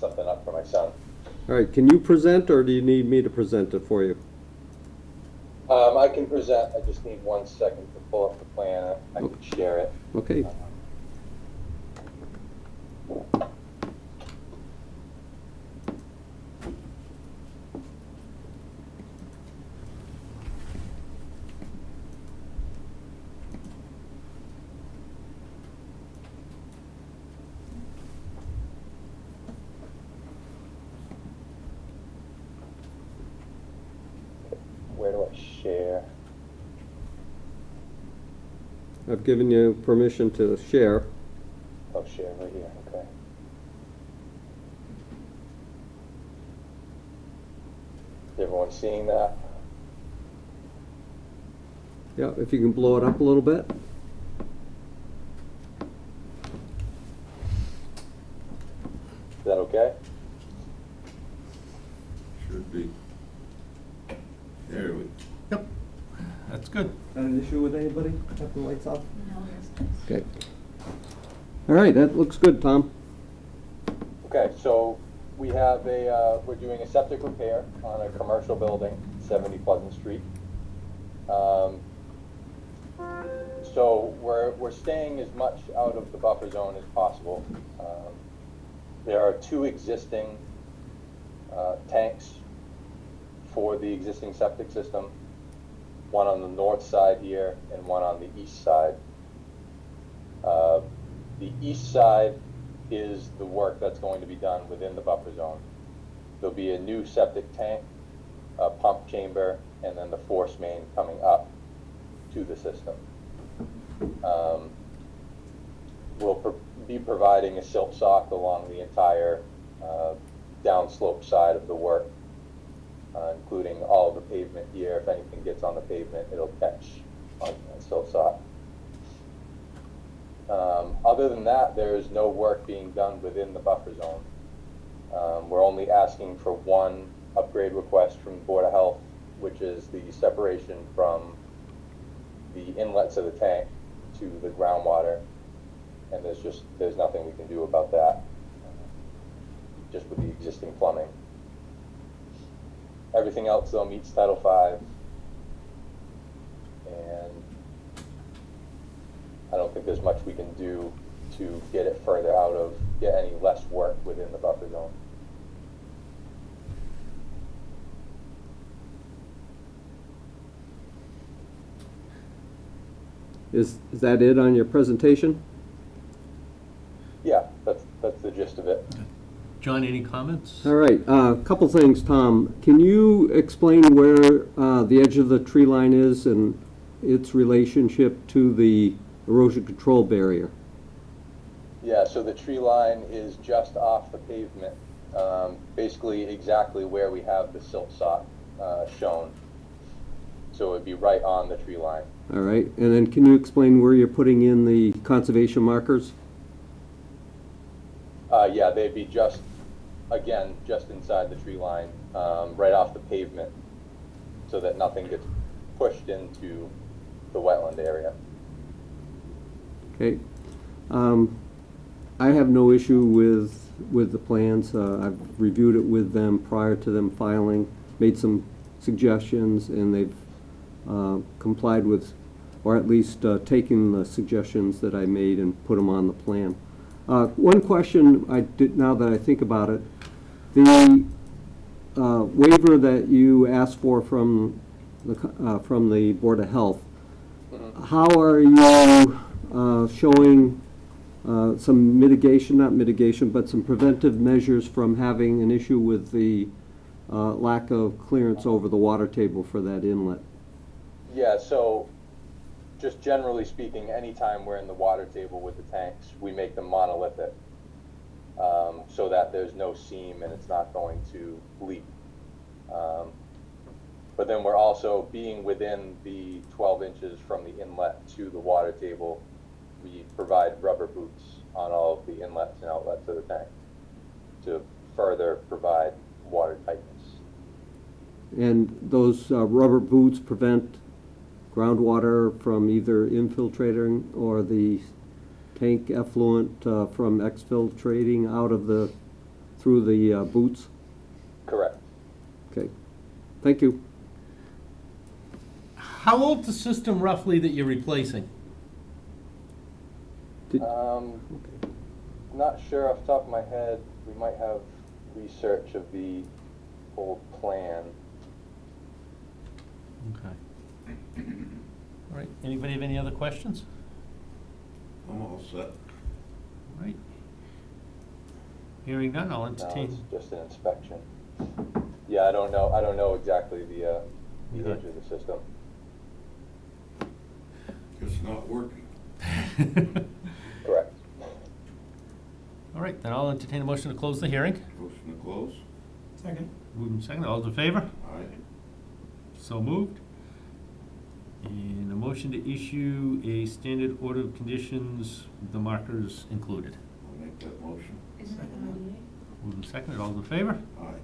something up for my son. All right, can you present, or do you need me to present it for you? I can present, I just need 1 second to pull up the plan. I can share it. Okay. Where do I share? I've given you permission to share. Oh, share right here, okay. Is everyone seeing that? Yeah, if you can blow it up a little bit. Is that okay? Should be. There we go. Yep, that's good. Got an issue with anybody? Have the lights off? No, there's nice. Okay. All right, that looks good, Tom. Okay, so we have we're doing a septic repair on a commercial building, 70 Pleasant Street. So we're staying as much out of the buffer zone as possible. There are 2 existing tanks for the existing septic system, one on the north side here and one on the east side. The east side is the work that's going to be done within the buffer zone. There'll be a new septic tank, a pump chamber, and then the force main coming up to the system. We'll be providing a silt sock along the entire downslope side of the work, including all of the pavement here. If anything gets on the pavement, it'll catch on the silt sock. Other than that, there is no work being done within the buffer zone. We're only asking for 1 upgrade request from Board of Health, which is the separation from the inlets of the tank to the groundwater, and there's nothing we can do about that, just with the existing plumbing. Everything else though meets Title V, and I don't think there's much we can do to get it further out of, get any less work within the buffer zone. Is that it on your presentation? Yeah, that's the gist of it. John, any comments? All right, a couple things, Tom. Can you explain where the edge of the tree line is and its relationship to the erosion control barrier? Yeah, so the tree line is just off the pavement, basically exactly where we have the silt sock shown. So it would be right on the tree line. All right, and then can you explain where you're putting in the conservation markers? Yeah, they'd be just inside the tree line, right off the pavement, so that nothing gets pushed into the wetland area. Okay. I have no issue with the plans. I've reviewed it with them prior to them filing, made some suggestions, and they've complied with, or at least taken the suggestions that I made and put them on the plan. One question now that I think about it, the waiver that you asked for from the Board of Health, how are you showing some mitigation, not mitigation, but some preventive measures from having an issue with the lack of clearance over the water table for that inlet? Yeah, so just generally speaking, anytime we're in the water table with the tanks, we make them monolithic, so that there's no seam and it's not going to leak. But then we're also, being within the 12 inches from the inlet to the water table, we provide rubber boots on all of the inlets and outlets of the tank to further provide water tightness. And those rubber boots prevent groundwater from either infiltrating or the tank effluent from exfiltrating out of the through the boots? Correct. Okay, thank you. How old's the system roughly that you're replacing? Did- Not sure off the top of my head. We might have research of the old plan. Okay. All right, anybody have any other questions? I'm all set. All right. Hearing none, I'll No, entertain. it's just an inspection. Yeah, I don't know exactly the Yeah. age of the system. It's not working. Correct. All right, then I'll entertain a motion to close the hearing. Motion to close? Second. Moved and seconded, all those in favor? Aye. So moved. And a motion to issue a standard order of conditions, with the markers included. I'll make that motion. Isn't that the Second. Moved and seconded, all those in favor? Aye.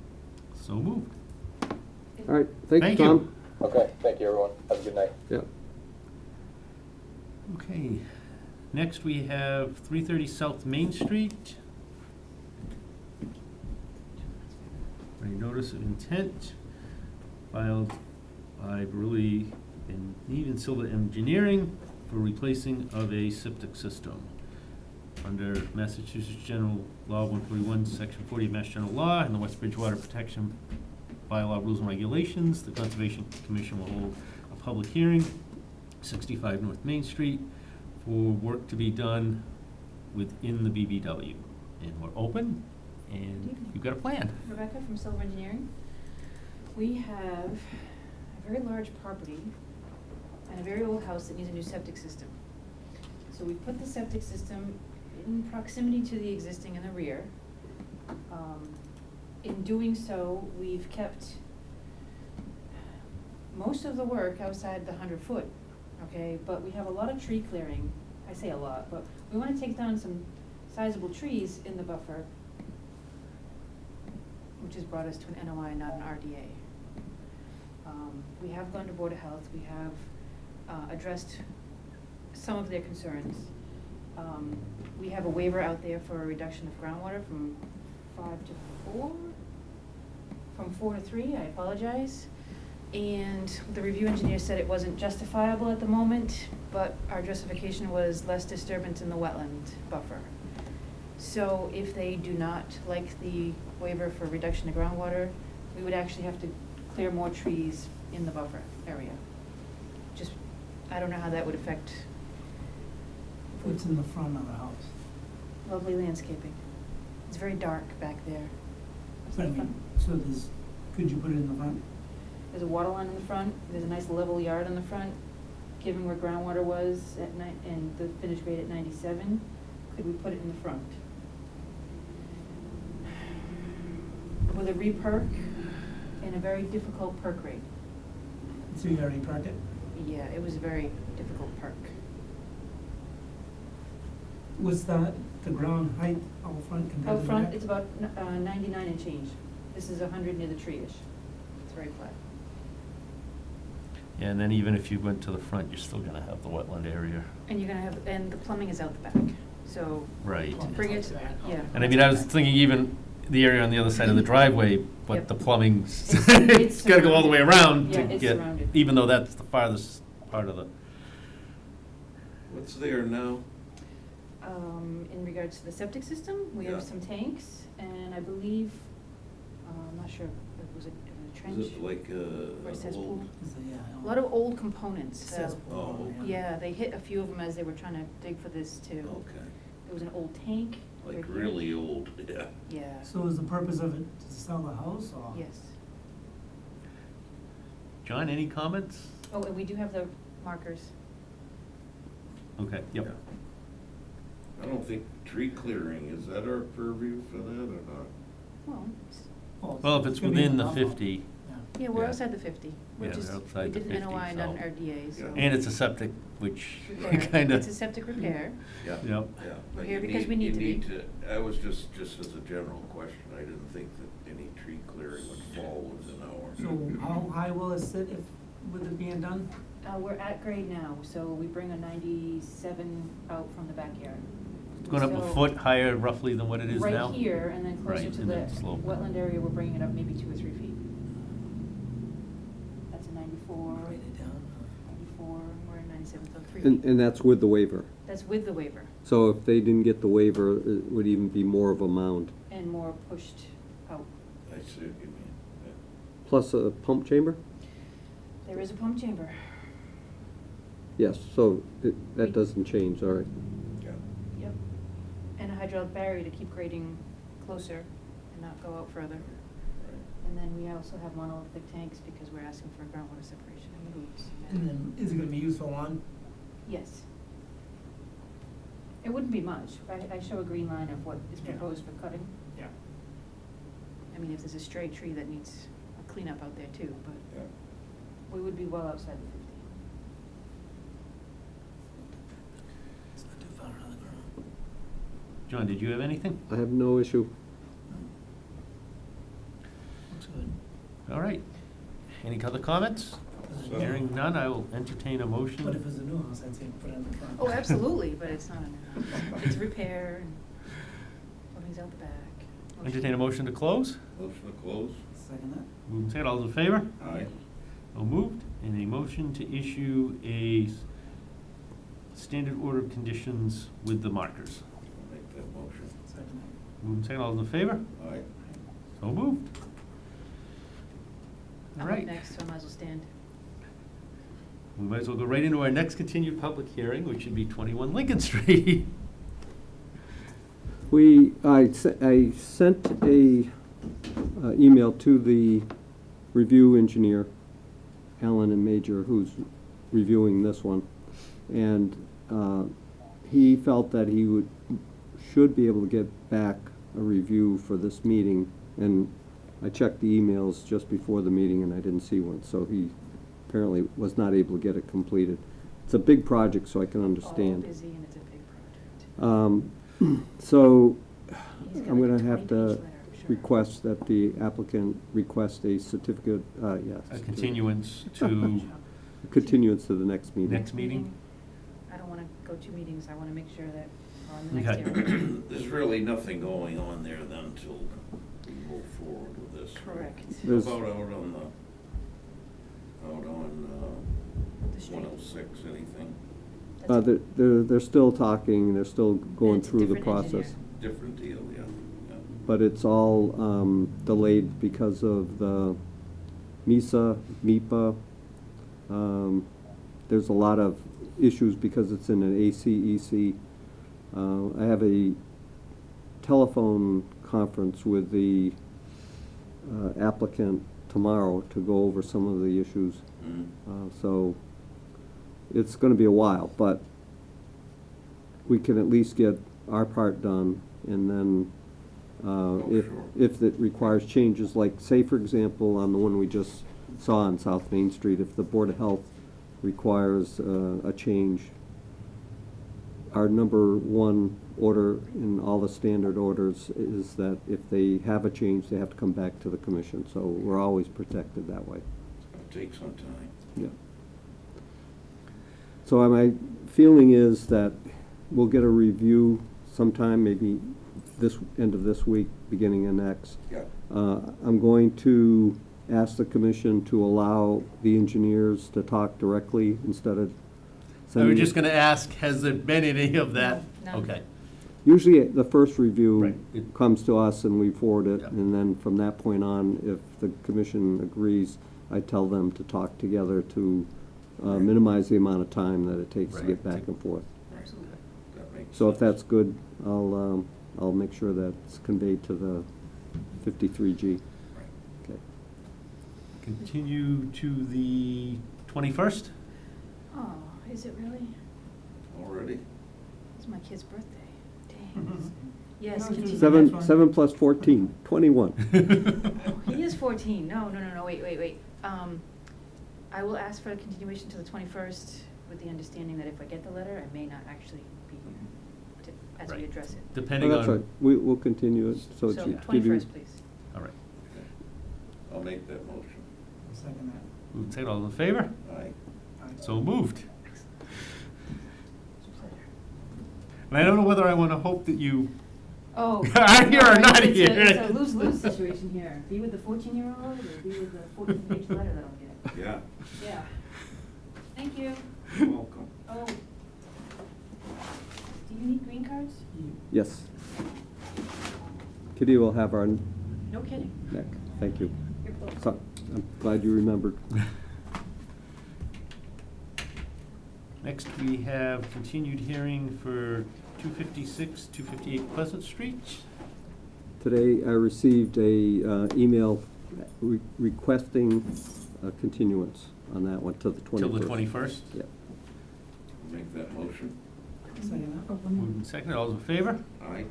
So moved. All right, thank you, Thank you. Tom. Okay, thank you, everyone. Have a good night. Yeah. Okay, next we have 330 South Main Street. A notice of intent filed by Burley and Need and Silva Engineering for replacing of a septic system. Under Massachusetts General Law 141, Section 40 of Mass General Law, and the West Bridgewater Protection Bylaw Rules and Regulations, the Conservation Commission will hold a public hearing, 65 North Main Street, for work to be done within the BBW. And we're open, and evening. you've got a plan. Rebecca from Silver Engineering. We have a very large property and a very old house that needs a new septic system. So we put the septic system in proximity to the existing in the rear. In doing so, we've kept most of the work outside the 100-foot, okay? But we have a lot of tree clearing. I say a lot, but we want to take down some sizable trees in the buffer, which has brought us to an NOI, not an RDA. We have gone to Board of Health. We have addressed some of their concerns. We have a waiver out there for a reduction of groundwater from 5 to 4, from 4 to 3, I apologize. And the review engineer said it wasn't justifiable at the moment, but our justification was less disturbance in the wetland buffer. So if they do not like the waiver for reduction of groundwater, we would actually have to clear more trees in the buffer area. Just, I don't know how that would affect What's in the front of the house? lovely landscaping. It's very dark back there. I mean, so could you put it in the front? There's a water line in the front, there's a nice level yard in the front, given where groundwater was at and the finished grade at 97, could we put it in the front? With a re-perk and a very difficult perk rate. So you already perked it? Yeah, it was a very difficult perk. Was that the ground height out front compared to Out the front, back? it's about 99 and change. This is 100 near the tree-ish. It's very flat. Yeah, and then even if you went to the front, you're still gonna have the wetland area. And you're gonna have, and the plumbing is out the back, so Right. bring it, yeah. And I mean, I was thinking even the area on the other side of the driveway, but Yep. the plumbing's, It's it's gotta go all the way around Yeah, to it's get, surrounded. even though that's the farthest part of the, What's there now? In regards to the septic system, we have Yeah. some tanks, and I believe, I'm not sure, was it a trench? Is it like Or a cesspool? old? Is it- yeah, A lot of old components, so, Cesspool, Oh, yeah, they hit a few of them as they were trying to dig for this too. Okay, There was an old tank. like right here. really old, yeah. Yeah, So is the purpose of it to sell the house or? yes. John, any comments? Oh, and we do have the markers. Okay, yep. Yeah. I don't think tree clearing, is that our purview for that or not? Well, Well, if it's gonna be within the buffer. 50, Yeah. yeah, we're Yeah. outside the 50, which Yeah, is, we're outside we the did an 50, NOI, not an so- RDA, so. Yeah. and it's a septic, which Repair. kinda. It's a septic repair. Yeah. Yep. Yeah. We're but here you because we need to you be. I was just as a general question, I didn't think that any tree clearing would fall within our. So how high will it sit with it being done? We're at grade now, so we bring a 97 out from the backyard. Going up a So- foot higher roughly than what it is now? Right here, and then closer Right, to and the then slope. wetland area, we're bringing it up maybe 2 or 3 feet. That's a 94, Write it down. 94, we're at 97, so 3 And, feet. and that's with the waiver. That's with the waiver, So if they didn't get the waiver, it would even be more of a mound. and more pushed out. I see what you mean. Yeah. Plus a pump chamber? There is a pump chamber. Yes, so that doesn't change, all right. Yeah. Yep. And a hydraulic barrier to keep grading closer and not go out further. Right. And then we also have monolithic tanks because we're asking for groundwater separation in the roots. And then, is it gonna be used for lawn? Yes. It wouldn't be much. I show a green line of what is Yeah. proposed for cutting. Yeah. I mean, if there's a stray tree that needs a cleanup out there too, but Yeah. we would be well outside the 50. It's not too far out of the ground. John, did you have anything? I have no issue. Looks good. All right. Any other comments? So- Hearing none, I will entertain a But if motion. it's a new house, I'd say put it in the front. Oh, absolutely, but it's not a new house. It's repair and plumbing's out the back. Entertain a motion to close. Motion to close? Second that? Moved and seconded, all those in favor? Aye. So moved. And a motion to issue a standard order of conditions with the markers. I'll make that motion. Second that. Moved and seconded, all those in favor? Aye. So moved. All I'm up right. next, so I might as well stand. We might as well go right into our next continued public hearing, which should be 21 Lincoln Street. I sent a email to the review engineer, Allen and Major, who's reviewing this one. And he felt that he should be able to get back a review for this meeting. And I checked the emails just before the meeting and I didn't see one, so he apparently was not able to get it completed. It's a big project, so I can All understand. busy and it's a big project. So He's got I'm like a gonna have 20-page to letter, I'm sure. request that the applicant request a certificate, yes. A continuance to A continuance to the next meeting. next meeting. I don't wanna go 2 meetings, I wanna make sure that we're on the next Okay. hearing. There's really nothing going on there then until we move forward with this. Correct. How There's- about out on The street. 106, anything? That's- They're still talking, they're still going it's a through the different process. engineer. Different deal, yeah. Yeah. But it's all delayed because of the MISA, MIPA. There's a lot of issues because it's in an ACEC. I have a telephone conference with the applicant tomorrow to go over some of the issues. Mhm. So it's going to be a while, but we can at least get our part done, and then sure. if it requires changes, like, say, for example, on the one we just saw on South Main Street, if the Board of Health requires a change, our number one order in all the standard orders is that if they have a change, they have to come back to the commission, so we're always protected that way. Take some time. Yeah. So my feeling is that we'll get a review sometime, maybe this, end of this week, beginning of next. Yeah. I'm going to ask the commission to allow the engineers to talk directly instead of I sending. was just gonna ask, has there been any of that? No, none. Okay. Usually, the first review Right. It- comes to us and we forward it, Yeah. and then from that point on, if the commission agrees, I tell them to talk together to minimize the amount of time that it takes to get Right. back and forth. Absolutely. That makes So if sense. that's good, I'll make sure that's conveyed to the 53G. Right. Okay. Continue to the 21st? Oh, is it really? Already? It's my kid's birthday. Dang. Yes, No, continue. just- Seven, next one. 7 plus 14, 21. Oh, he is 14. No, wait. I will ask for a continuation to the 21st with the understanding that if I get the letter, I may not actually be here as we Right. address it. Oh, Depending that's right. on, We'll continue it, so it's So give you. 21st, please. all right. Okay. I'll make that motion. I'll second that. Moved and seconded, all in favor? Aye. Aye. So moved. It's a pleasure. And I don't know whether I want to hope that you Oh. are here or not it's here. It's a lose-lose situation here. Be with the 14-year-old or be with the 14-page letter that I'll get. Yeah, Yeah. Thank you. you're welcome. Oh. Do you need green cards? Yes. Kitty will have our No kidding. neck. Thank you. You're close. So, I'm glad you remembered. Next, we have continued hearing for 256, 258 Pleasant Street. Today, I received a email requesting a continuance on that one to the 21st. Till the 21st. Yep. I'll make that motion. Second that. Moved and seconded, all those in favor? Aye.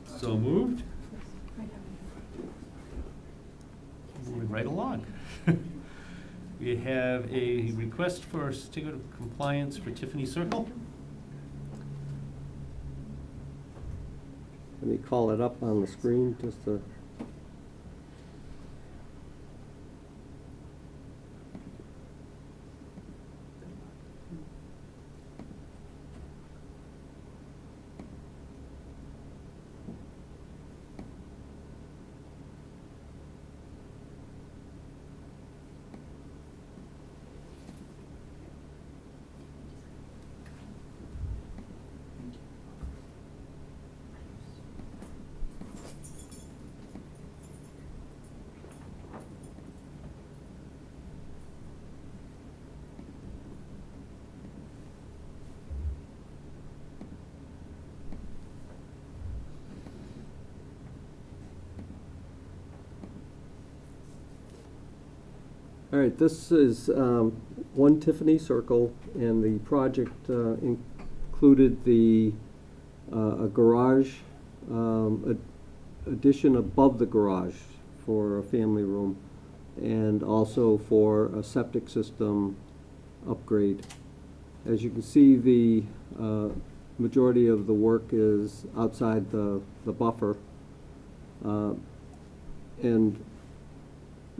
So moved. Moving right along. We have a request for a certificate of compliance for Tiffany Circle. Let me call it up on the screen just to. All right, this is 1 Tiffany Circle, and the project included a garage addition above the garage for a family room, and also for a septic system upgrade. As you can see, the majority of the work is outside the buffer, and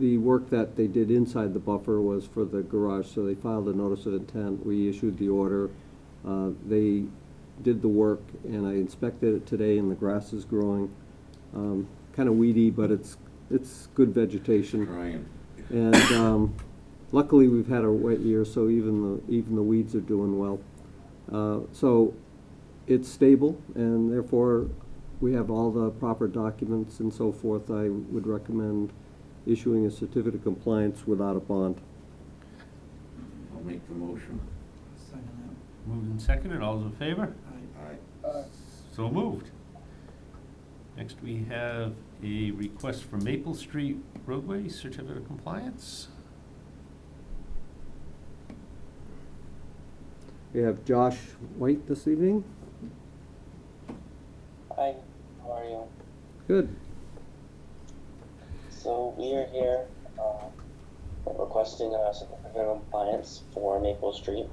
the work that they did inside the buffer was for the garage, so they filed a notice of intent. We issued the order. They did the work, and I inspected it today, and the grass is growing. Kind of weedy, but it's good vegetation. Trying. And luckily, we've had a wet year, so even the weeds are doing well. So it's stable, and therefore we have all the proper documents and so forth. I would recommend issuing a certificate of compliance without a bond. I'll make the motion. Second Moved and seconded, all those in favor? that. Aye. Aye. So moved. Next, we have a request for Maple Street roadway certificate of compliance. We have Josh White this evening. Hi, how are you? Good. So we are here requesting a certificate of compliance for Maple Street.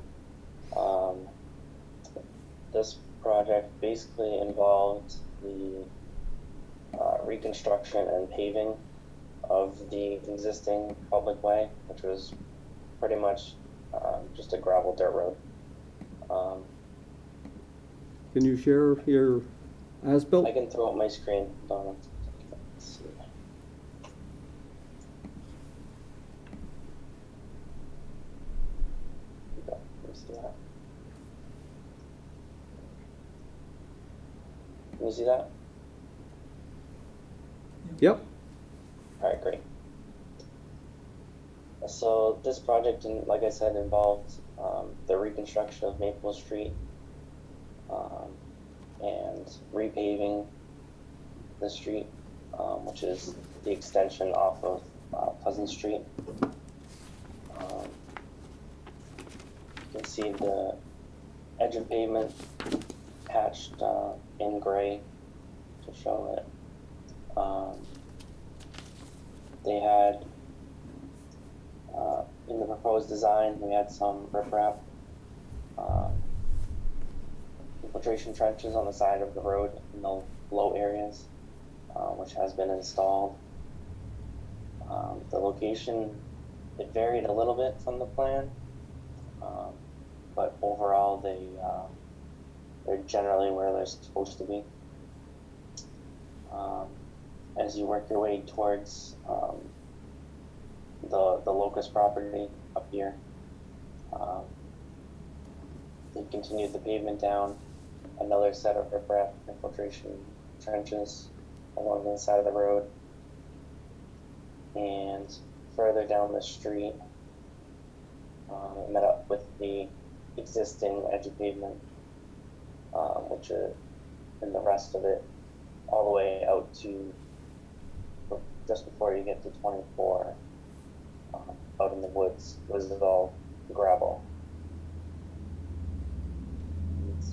This project basically involved the reconstruction and paving of the existing public way, which was pretty much just a gravel dirt road. Can you share your as-built? I can throw up my screen. Let's see. Let's do that. Can you see that? Yep. Alright, great. So this project, like I said, involved the reconstruction of Maple Street and repaving the street, which is the extension off of Pleasant Street. You can see the edge of pavement hatched in gray to show it. They had, in the proposed design, we had some riprap infiltration trenches on the side of the road in the low areas, which has been installed. The location, it varied a little bit from the plan, but overall They're generally where they're supposed to be. As you work your way towards the locust property up here, they continued the pavement down, another set of riprap infiltration trenches along the side of the road, and further down the street, met up with the existing edge of pavement, which and the rest of it all the way out to just before you get to 24, out in the woods, was all gravel. And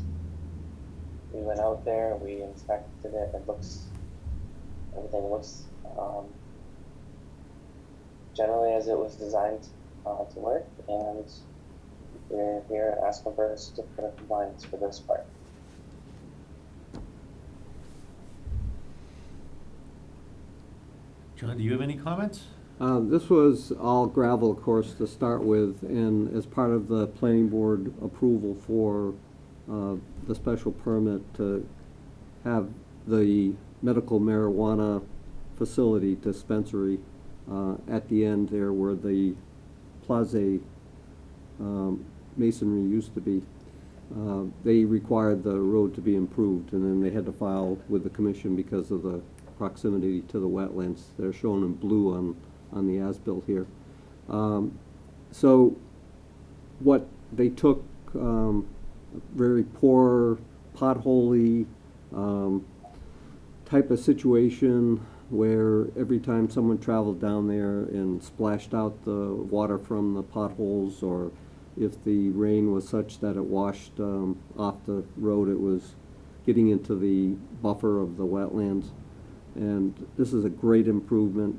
we went out there, we inspected it, everything looks generally as it was designed to work, and we're here asking for a certificate of compliance for this part. John, do you have any comments? This was all gravel, of course, to start with, and as part of the planning board approval for the special permit to have the medical marijuana facility dispensary at the end there where the plaza masonry used to be. They required the road to be improved, and then they had to file with the commission because of the proximity to the wetlands. They're shown in blue on the as-built here. So what they took, very poor, potholey type of situation where every time someone traveled down there and splashed out the water from the potholes, or if the rain was such that it washed off the road, it was getting into the buffer of the wetlands. And this is a great improvement.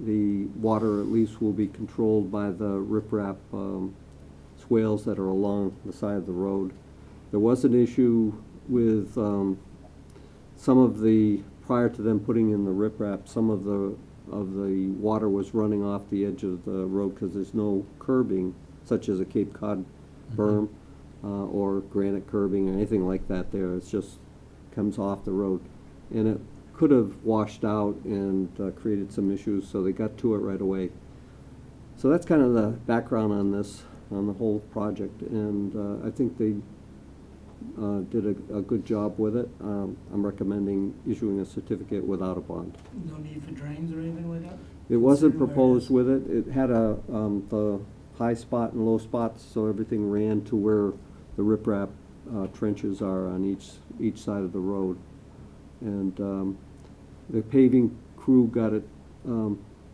The water at least will be controlled by the riprap swales that are along the side of the road. There was an issue with some of the, prior to them putting in the riprap, some of the water was running off the edge of the road because there's no curbing, such as a Cape Cod berm or granite curbing or anything like that there. It just comes off the road. And it could have washed out and created some issues, so they got to it right away. So that's kind of the background on this, on the whole project, and I think they did a good job with it. I'm recommending issuing a certificate without a bond. No need for drains or anything like that? It wasn't Considering proposed where with it. It had the high spot and low spots, so everything ran to where the riprap trenches are on each side of the road. And the paving crew got it,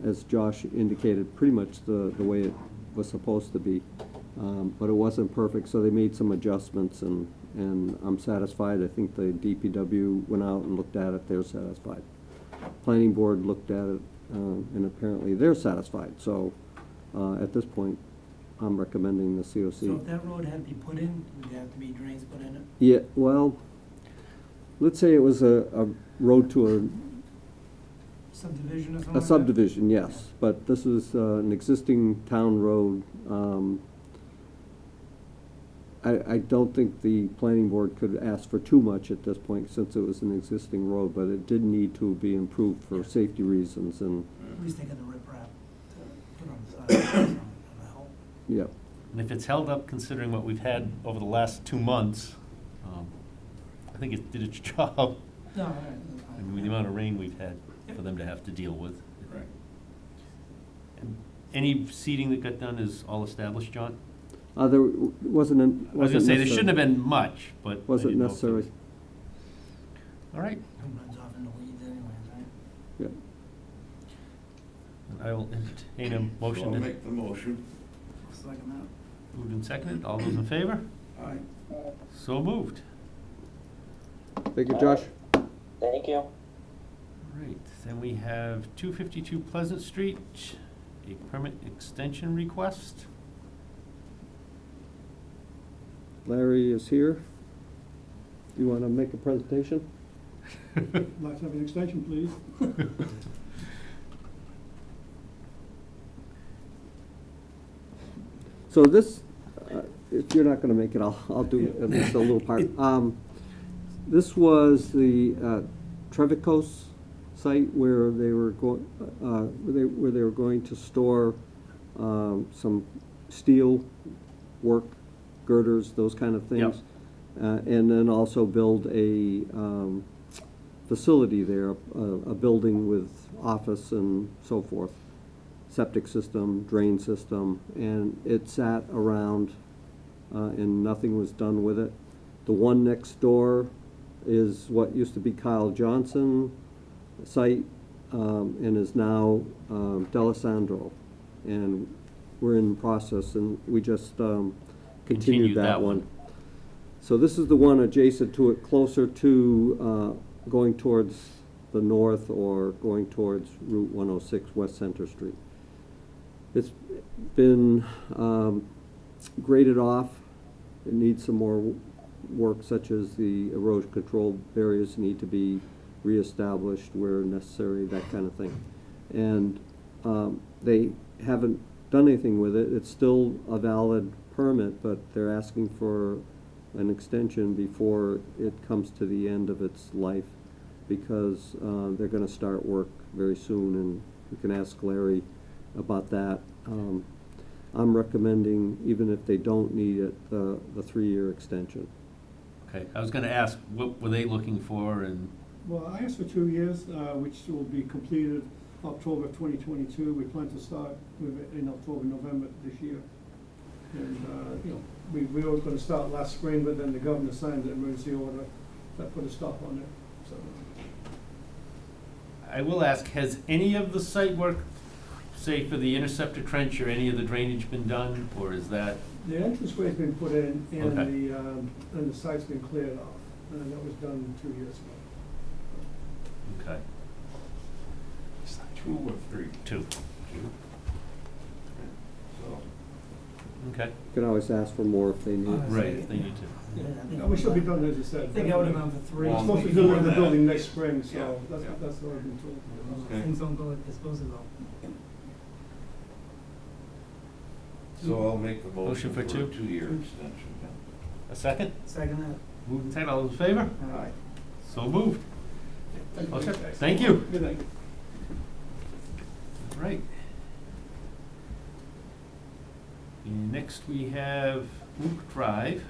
as Josh indicated, pretty much the way it was supposed to be. But it wasn't perfect, so they made some adjustments, and I'm satisfied. I think the DPW went out and looked at it, they're satisfied. Planning board looked at it, and apparently they're satisfied. So at this point, I'm recommending the COC. So if that road had to be put in, would there have to be drains put in it? Yeah, well, let's say it was a road to Subdivision or something a like that? subdivision, yes, but this is an existing town road. I don't think the planning board could ask for too much at this point since it was an existing road, but it did need to be improved for safety reasons, and, At least they got the riprap to put on the side, so that'll help. yeah. And if it's held up, considering what we've had over the last 2 months, I think it did its job. No, all right, that's I fine. mean, with the amount of rain we've had for them to have to deal with. Right. And any seeding that got done is all established, John? There wasn't. I was gonna say, there shouldn't have been much, but. I Wasn't didn't know if there necessary. was- All right, It runs off into weeds anyways, right? Yeah. and I will entertain a motion So I'll to, make the motion. Second that. moved and seconded, all those in favor? Aye. So moved. Thank you, Josh. Thank you. All right, then we have 252 Pleasant Street, a permit extension request. Larry is here. You want to make a presentation? Let's have an extension, please. So this, if you're not gonna make it, I'll do at least a little part. This was the Trevicos site where they were where they were going to store some steel work, girders, those kind of things. And then also build a facility there, a building with office and so forth, septic system, drain system, and it sat around and nothing was done with it. The one next door is what used to be Kyle Johnson site and is now D'Alessandro. And we're in process, and we just continued that one. So this is the one adjacent to it, closer to going towards the north or going towards Route 106 West Center Street. It's been graded off. It needs some more work, such as the erosion control barriers need to be reestablished where necessary, that kind of thing. And they haven't done anything with it. It's still a valid permit, but they're asking for an extension before it comes to the end of its life, because they're going to start work very soon, and you can ask Larry about that. I'm recommending, even if they don't need it, the 3-year extension. Okay, I was gonna ask, what were they looking for, and, Well, I asked for 2 years, which will be completed October 2022. We plan to start with it in October, November this year. And, you know, we were going to start last spring, but then the governor signed an emergency order that put a stop on it, so. I will ask, has any of the site work, say for the interceptor trench or any of the drainage been done, or is that? The entranceway's been put in, and Okay. the site's been cleared off, and that was done 2 years ago. Okay. 2 or 3? 2. So, Okay. You can always ask for more if they need. Right, if they need to. Yeah, we should be done, as you said. I think I would have gone for 3. We're Well, supposed to before do it in the that, building next spring, yeah, so that's yeah. what I've been told. Okay. Things don't go like they're supposed to go. So I'll make the Motion motion for for two? a 2-year extension. A second? Second that. Moved and seconded, all those in favor? Aye. So moved. Thank you. Okay, thank you. Good night. All right. And next we have Oak Drive.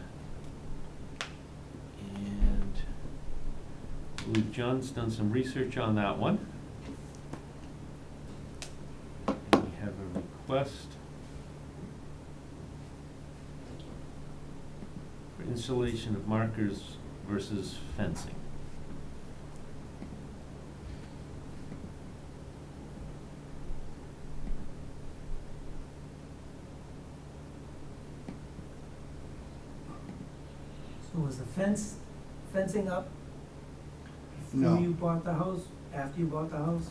And I believe John's done some research on that one. And we have a request for installation of markers versus fencing. So was the fencing up No. before you bought the house, after you bought the house?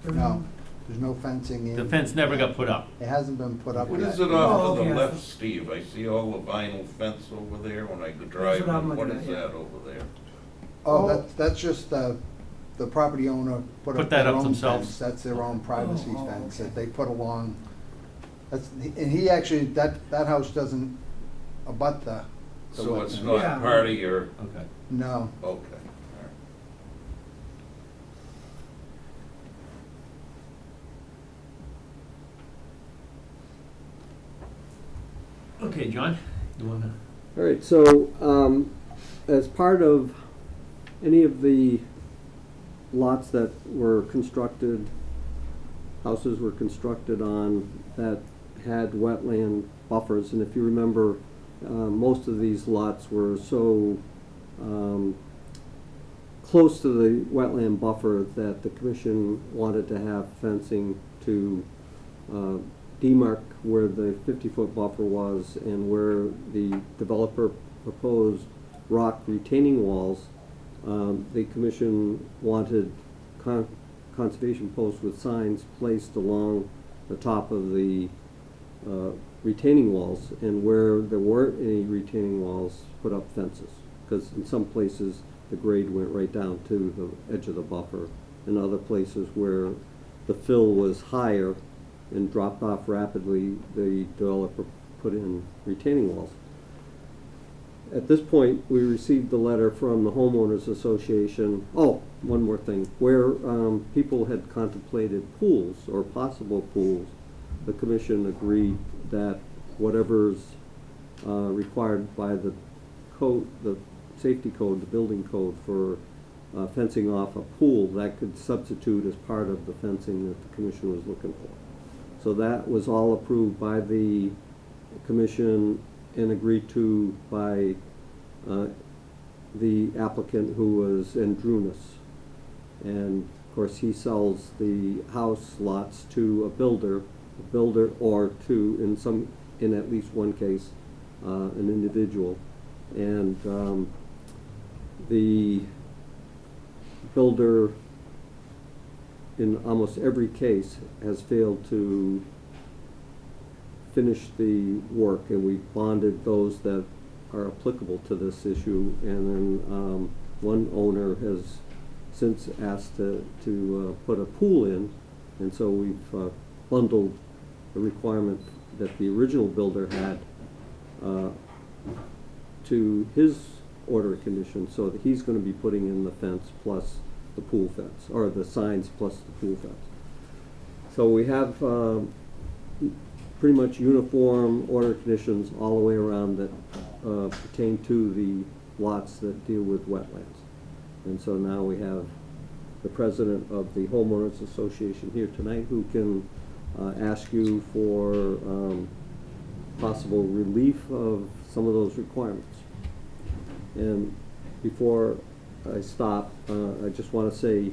No, there's no fencing in. The fence never got put up. It hasn't been put up What yet. is it off Oh, to the okay. left, Steve? I see all the vinyl fence over there when I drive what I'm in. What looking is at, yeah. that over there? Oh, that's just the property owner put Put up that their up own themselves. fence. That's their own privacy Oh, fence okay. that they put along. And he actually, that house doesn't abut the So it's wetland. not Yeah. part of your, Okay. No. okay, all Okay, John, you wanna? All right, so as part of any of the lots that were constructed, houses were constructed on that had wetland buffers, and if you remember, most of these lots were so close to the wetland buffer that the commission wanted to have fencing to demarc where the 50-foot buffer was and where the developer proposed rock retaining walls. The commission wanted conservation posts with signs placed along the top of the retaining walls, and where there weren't any retaining walls, put up fences. Because in some places, the grade went right down to the edge of the buffer. In other places where the fill was higher and dropped off rapidly, the developer put in retaining walls. At this point, we received the letter from the homeowners association. Oh, one more thing, where people had contemplated pools or possible pools, the commission agreed that whatever's required by the code, the safety code, the building code for fencing off a pool, that could substitute as part of the fencing that the commission was looking for. So that was all approved by the commission and agreed to by the applicant, who was Andrunas. And of course, he sells the house lots to a builder or to, in at least one case, an individual. And the builder, in almost every case, has failed to finish the work, and we bonded those that are applicable to this issue. And then one owner has since asked to put a pool in, and so we've bundled the requirement that the original builder had to his order of conditions, so that he's going to be putting in the fence plus the pool fence, or the signs plus the pool fence. So we have pretty much uniform order conditions all the way around that pertain to the lots that deal with wetlands. And so now we have the president of the homeowners association here tonight, who can ask you for possible relief of some of those requirements. And before I stop, I just want to say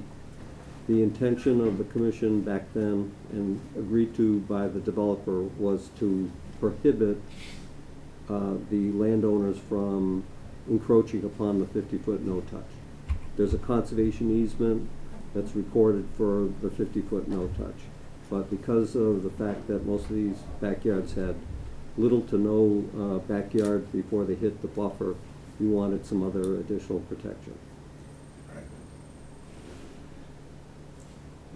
the intention of the commission back then, and agreed to by the developer, was to prohibit the landowners from encroaching upon the 50-foot no-touch. There's a conservation easement that's recorded for the 50-foot no-touch. But because of the fact that most of these backyards had little to no backyard before they hit the buffer, we wanted some other additional protection.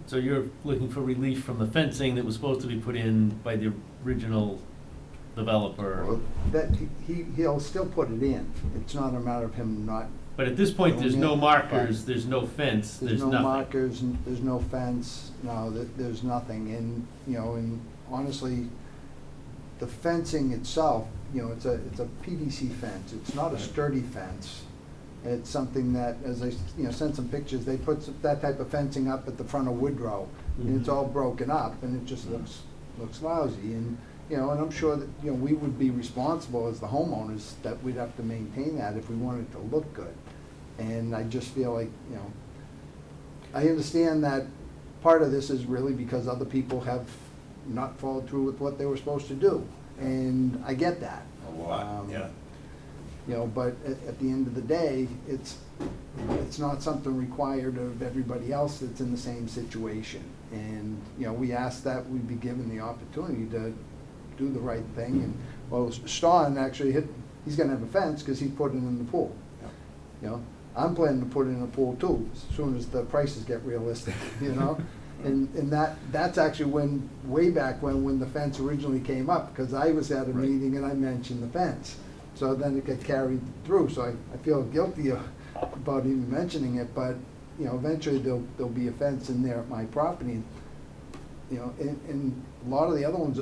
So you're looking for relief from the fencing that was supposed to be put in by the original developer? Well, that, he'll still put it in. It's not a matter of him not. But at this point, there's no markers, Fine. there's no fence, there's There's no nothing. markers, there's no fence, no, there's nothing. And, you know, and honestly, the fencing itself, you know, it's a PVC fence. It's not a sturdy fence. It's something that, as I, sent some pictures, they put that type of fencing up at the front of Woodrow, and it's all broken up, and it just looks lousy. And, and I'm sure that, we would be responsible as the homeowners, that we'd have to maintain that if we wanted it to look good. And I just feel like, I understand that part of this is really because other people have not followed through with what they were supposed to do, and I get that. A lot, yeah. But at the end of the day, it's not something required of everybody else that's in the same situation. And, we asked that we be given the opportunity to do the right thing. And, well, Sean actually he's gonna have a fence because he's putting in the pool. I'm planning to put in a pool too, as soon as the prices get realistic, And that's actually way back when the fence originally came up, because I was at a meeting and I mentioned the fence. So then it got carried through, so I feel guilty about even mentioning it, but, eventually there'll be a fence in there at my property. And a lot of the other ones,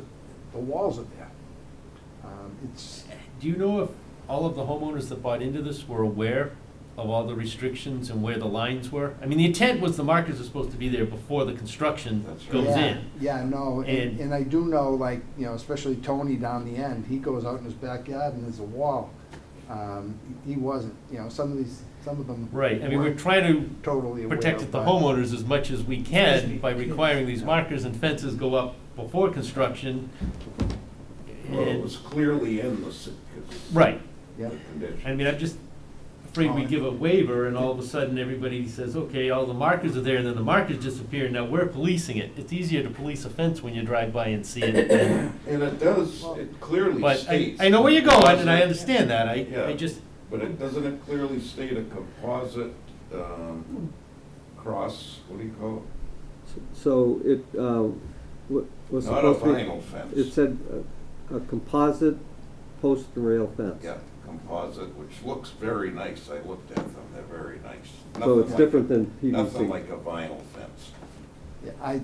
the walls are there. Do you know if all of the homeowners that bought into this were aware of all the restrictions and where the lines were? I mean, the intent was the markers are supposed to be there before the construction goes in. Yeah, no, and I do know, like, especially Tony down the end, he goes out in his backyard and there's a wall. He wasn't, some of them. Right, I mean, we're trying to totally aware protect of the that. homeowners as much as we can by requiring these markers and fences go up before construction. Well, it And- was clearly in the Right, Yeah. condition. I mean, I'm just afraid we give a waiver and all of a sudden everybody says, okay, all the markers are there, and then the markers disappear, and now we're policing it. It's easier to police a fence when you drive by and see it than. And it does, it clearly But states. I know where you're going, and I understand that, Yeah. I just, But doesn't it clearly state a composite, cross, what do you call So it was it? Not a supposed to be. vinyl fence. It said a composite post and rail fence. Yeah, composite, which looks very nice. I looked at them, they're very nice. So Nothing it's like different a- than PVC. Nothing like a vinyl fence. Yeah,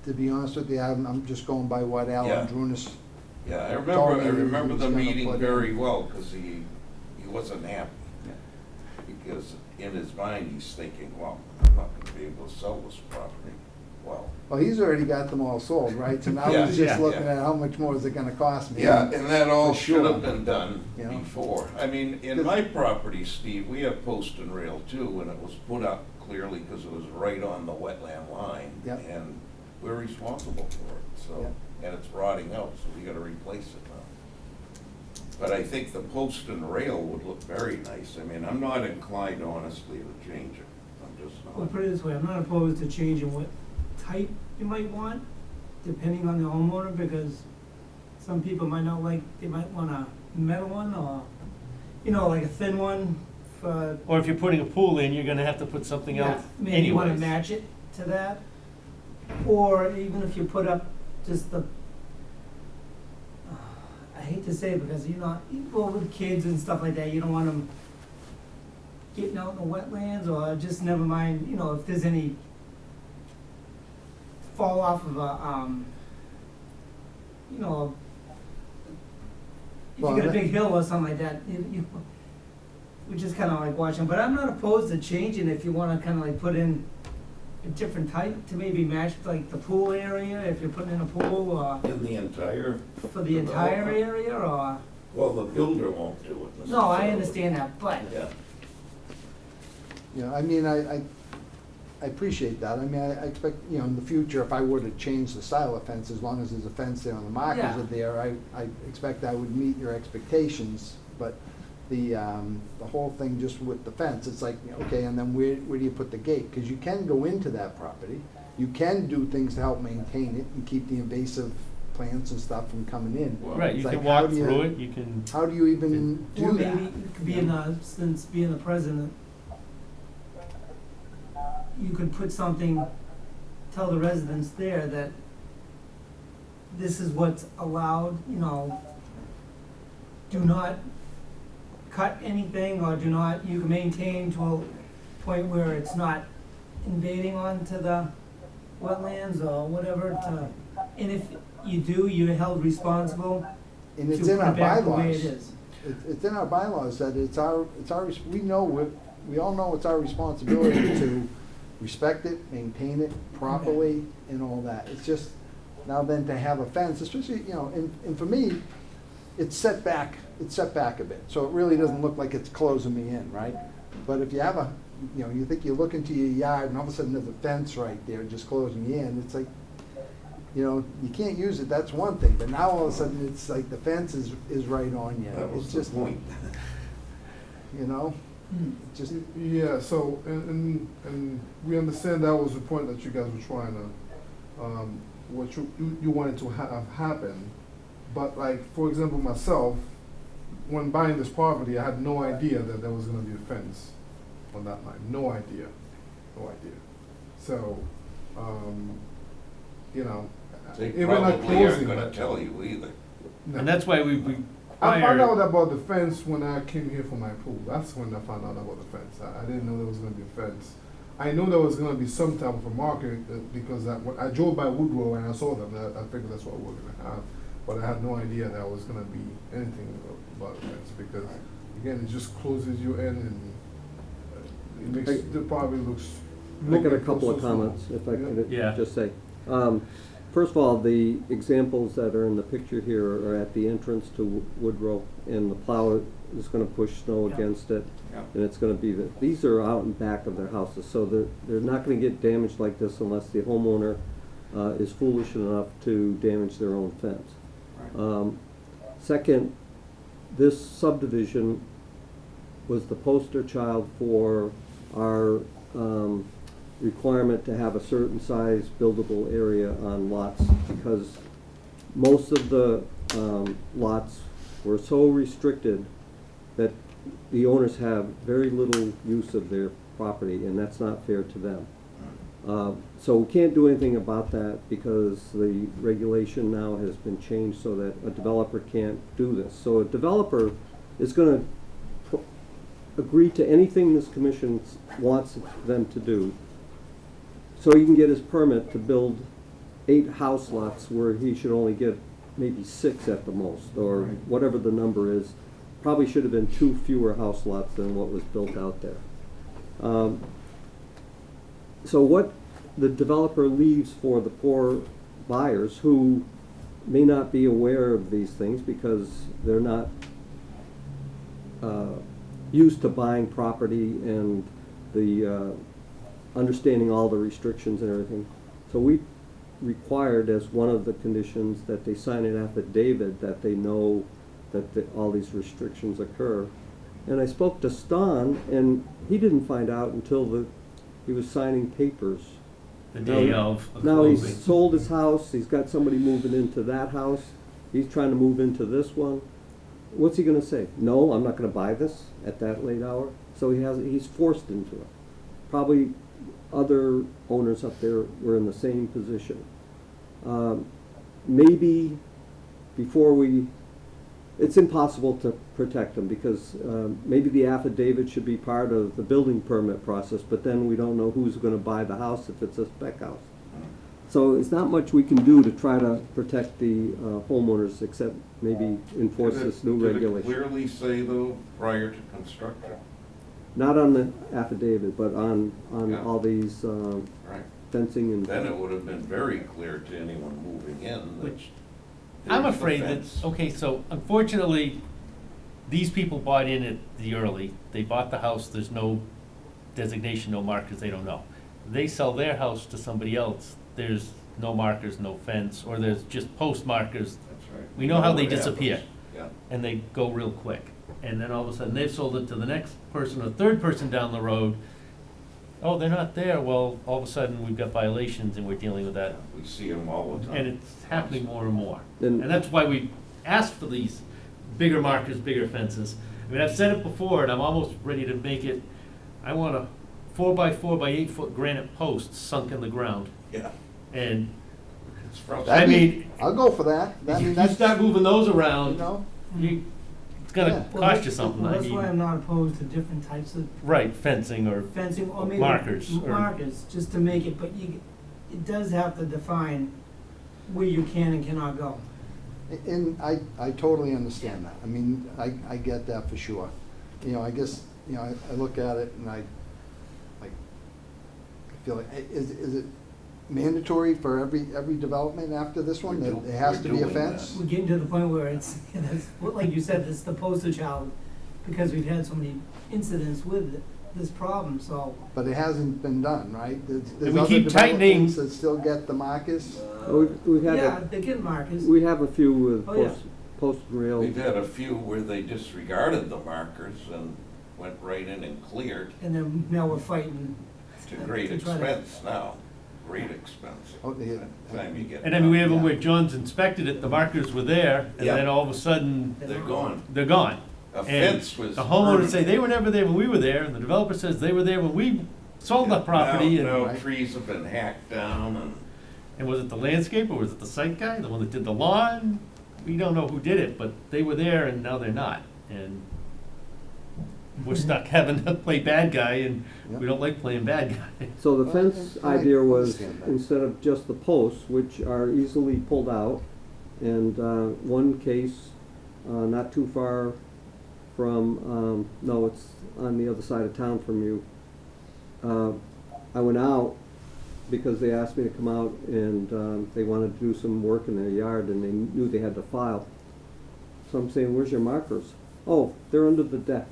to be honest with you, I'm just going by what Yeah. Alan Drunas. Yeah, I Told me remember he the was gonna meeting put very in- well, because he wasn't happy. Because in his mind, he's thinking, well, I'm not gonna be able to sell this property. Well, Well, he's already got them all sold, right? So now Yeah, he's just yeah, looking yeah. at how much more is it gonna cost me. yeah, and that all For should have sure. been done You know? before. I mean, in my property, Steve, we have post and rail too, and it was put up clearly because it was right on the wetland line. Yep. And we're responsible for it, so, and it's rotting out, so we gotta replace it now. But I think the post and rail would look very nice. I mean, I'm not inclined honestly to change it. I'm just Well, not. put it this way, I'm not opposed to changing what type you might want, depending on the homeowner, because some people might not like, they might want a metal one, or, you know, like a thin one for. Or if you're putting a pool in, you're gonna have to put something Yeah, else maybe you wanna anyways. match it to that, or even if you put up just the, I hate to say it because you're not, well, with kids and stuff like that, you don't want them getting out in the wetlands, or just never mind, you know, if there's any fall off of a, you know, if Well, you got a that- big hill or something like that, you we just kinda like watching, but I'm not opposed to changing if you wanna kinda like put in a different type to maybe match like the pool area, if you're putting in a pool, or In the entire. for the entire development? area, or, Well, the builder won't do it. no, I necessarily. understand that, but, Yeah. You know, I mean, I appreciate that. I mean, I expect, you know, in the future, if I were to change the style of fence, as long as there's a fence there and the markers Yeah. are there, I expect I would meet your expectations. But the whole thing just with the fence, it's like, okay, and then where do you put the gate? Because you can go into that property, you can do things to help maintain it and keep the invasive plants and stuff from coming in. Right, you It's can like, how walk do you- through it, you can, How do you even or do that? maybe it could be in the, since being the president, you could put something, tell the residents there that this is what's allowed, you know, do not cut anything, or do not, you can maintain to a point where it's not invading onto the wetlands or whatever to, and if you do, you're held responsible And to it's in put our it back the way bylaws. it is. It's in our bylaws that it's our, we all know it's our responsibility to respect it, maintain it properly and all that. It's just, now then to have a fence, especially, you know, and for me, it's set back a bit. So it really doesn't look like it's closing me in, right? But if you have a, you know, you think you look into your yard and all of a sudden there's a fence right there just closing you in, it's like, you know, you can't use it, that's one thing, but now all of a sudden it's like the fence is right on you. That was It's the just, point. you know, it just, Yeah, so, and we understand that was the point that you guys were trying to, what you wanted to have happen. But like, for example, myself, when buying this property, I had no idea that there was gonna be a fence on that line, no idea. So, you know, They even like probably aren't closing. gonna tell you either. No. and that's why we I found out require, about the fence when I came here for my pool. That's when I found out about the fence. I didn't know there was gonna be a fence. I knew there was gonna be some type of a marker because when I drove by Woodrow and I saw them. I figured that's what we were gonna have. But I had no idea that was gonna be anything about a fence because, again, it just closes you in and it makes the property looks. I got a look couple of so small. comments, if I could Yeah. just say. First of all, the examples that are in the picture here are at the entrance to Woodrow, and the plow is gonna push snow Yeah. against it, Yeah. and it's gonna be, these are out and back of their houses, so they're not gonna get damaged like this unless the homeowner is foolish enough to damage their own fence. Second, this subdivision was the poster child for our requirement to have a certain size buildable area on lots, because most of the lots were so restricted that the owners have very little use of their property, and that's not fair to them. So we can't do anything about that because the regulation now has been changed so that a developer can't do this. So a developer is gonna agree to anything this commission wants them to do. So he can get his permit to build 8 house lots where he should only get maybe 6 at the most, or whatever the number is. Probably should have been 2 fewer house lots than what was built out there. So what the developer leaves for the poor buyers who may not be aware of these things because they're not used to buying property and the understanding all the restrictions and everything. So we required as one of the conditions that they sign an affidavit that they know that all these restrictions occur. And I spoke to Stan, and he didn't find out until he was signing papers. The day of Now closing. he's sold his house, he's got somebody moving into that house, he's trying to move into this one. What's he gonna say? No, I'm not gonna buy this at that late hour? So he's forced into it. Probably other owners up there were in the same position. Maybe before it's impossible to protect them because maybe the affidavit should be part of the building permit process, but then we don't know who's gonna buy the house if it's a spec house. So it's not much we can do to try to protect the homeowners except maybe enforce this new Did it regulation. clearly say though, prior to construction? Not on the affidavit, but on Yeah. all these Right. fencing and. Then it would have been very clear to anyone moving in that Which, I'm there's the afraid that, fence. okay, so unfortunately, these people bought in at the early, they bought the house, there's no designation, no markers, they don't know. They sell their house to somebody else, there's no markers, no fence, or there's just post markers, That's right. we know how they what disappear. happens. Yeah. and they go real quick. And then all of a sudden, they've sold it to the next person or third person down the road. Oh, they're not there, well, all of a sudden, we've got violations and we're dealing with that. We see them all the time. And it's happening more and more. And- And that's why we asked for these bigger markers, bigger fences. I mean, I've said it before, and I'm almost ready to make it, I want a 4x4 by 8 foot granite post sunk in the ground. Yeah, And it's I frustrating. mean, I'll go for that. I if mean, you that's, start moving those you around, know, it's gonna Yeah. cost you something, Well, I that's why mean, I'm not opposed to different types of right, fencing or fencing, or maybe markers, or- markers, just to make it, but it does have to define where you can and cannot go. and I totally understand that. I mean, I get that for sure. You know, I guess, you know, I look at it and I feel like, is it mandatory for every development after this one, We're that do- it has we're to be a doing fence? that. We're getting to the point where it's, like you said, it's the poster child, because we've had so many incidents with this problem, so. But it hasn't been done, right? There's we other keep tightening- developments that still get the markers. We've had Yeah, they get markers. we have a few with Oh, yeah. post and rail. We've had a few where they disregarded the markers and went right in and cleared And then now we're fighting. to great to try to- expense now, great expense. Oh, yeah. By the time you get. And I mean, we have them Yeah. where John's inspected it, the markers were there, and Yeah. then all of a sudden, They're gone. they're gone. A And fence was. the homeowners say permanent. they were never there when we were there, and the developer says they were there when we sold the Yeah, property, now and, trees have been hacked down and was it the landscaper, or was it the site guy, the one that did the lawn? We don't know who did it, but they were there and now they're not, and we're stuck having to play bad guy, and we Yep. don't like playing bad guy. So the Well, fence I idea was, understand that. instead of just the posts, which are easily pulled out, and one case, not too far from, no, it's on the other side of town from you. I went out because they asked me to come out and they wanted to do some work in their yard and they knew they had to file. So I'm saying, where's your markers? Oh, they're under the deck.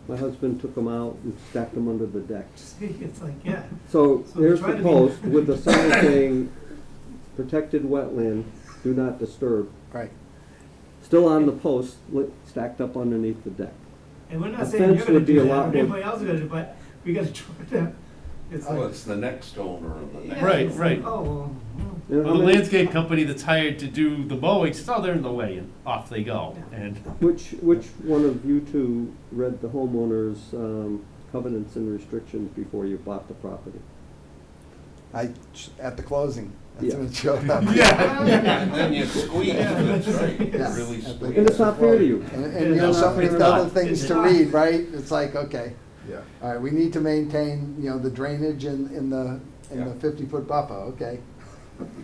My husband took them out and stacked them under the deck. It's like, yeah. So So here's try the to be- post with the sign saying, protected wetland, do not disturb. Right. Still on the post, stacked up underneath the deck. And we're A not saying you're fence gonna would be do a that, lot or more- anybody else is gonna do, but we gotta try to, it's well, like. it's the next owner of the next. yeah, Right, it's like, right. Oh, well, You know, Well, how the many- landscape company that's hired to do the mowing says, oh, they're in the way, and off they go, and. Which one of you two read the homeowner's covenants and restrictions before you bought the property? At the closing, that's Yeah. when it showed up. And then you squeeze, Yeah, that's right, you Yeah. really At the- squeeze. And it's not fair to you. And you know, It's some of not the fair. other things It's to not. read, right? It's like, okay, Yeah. all right, we need to maintain, you know, the drainage in the Yeah. 50-foot buffer, okay.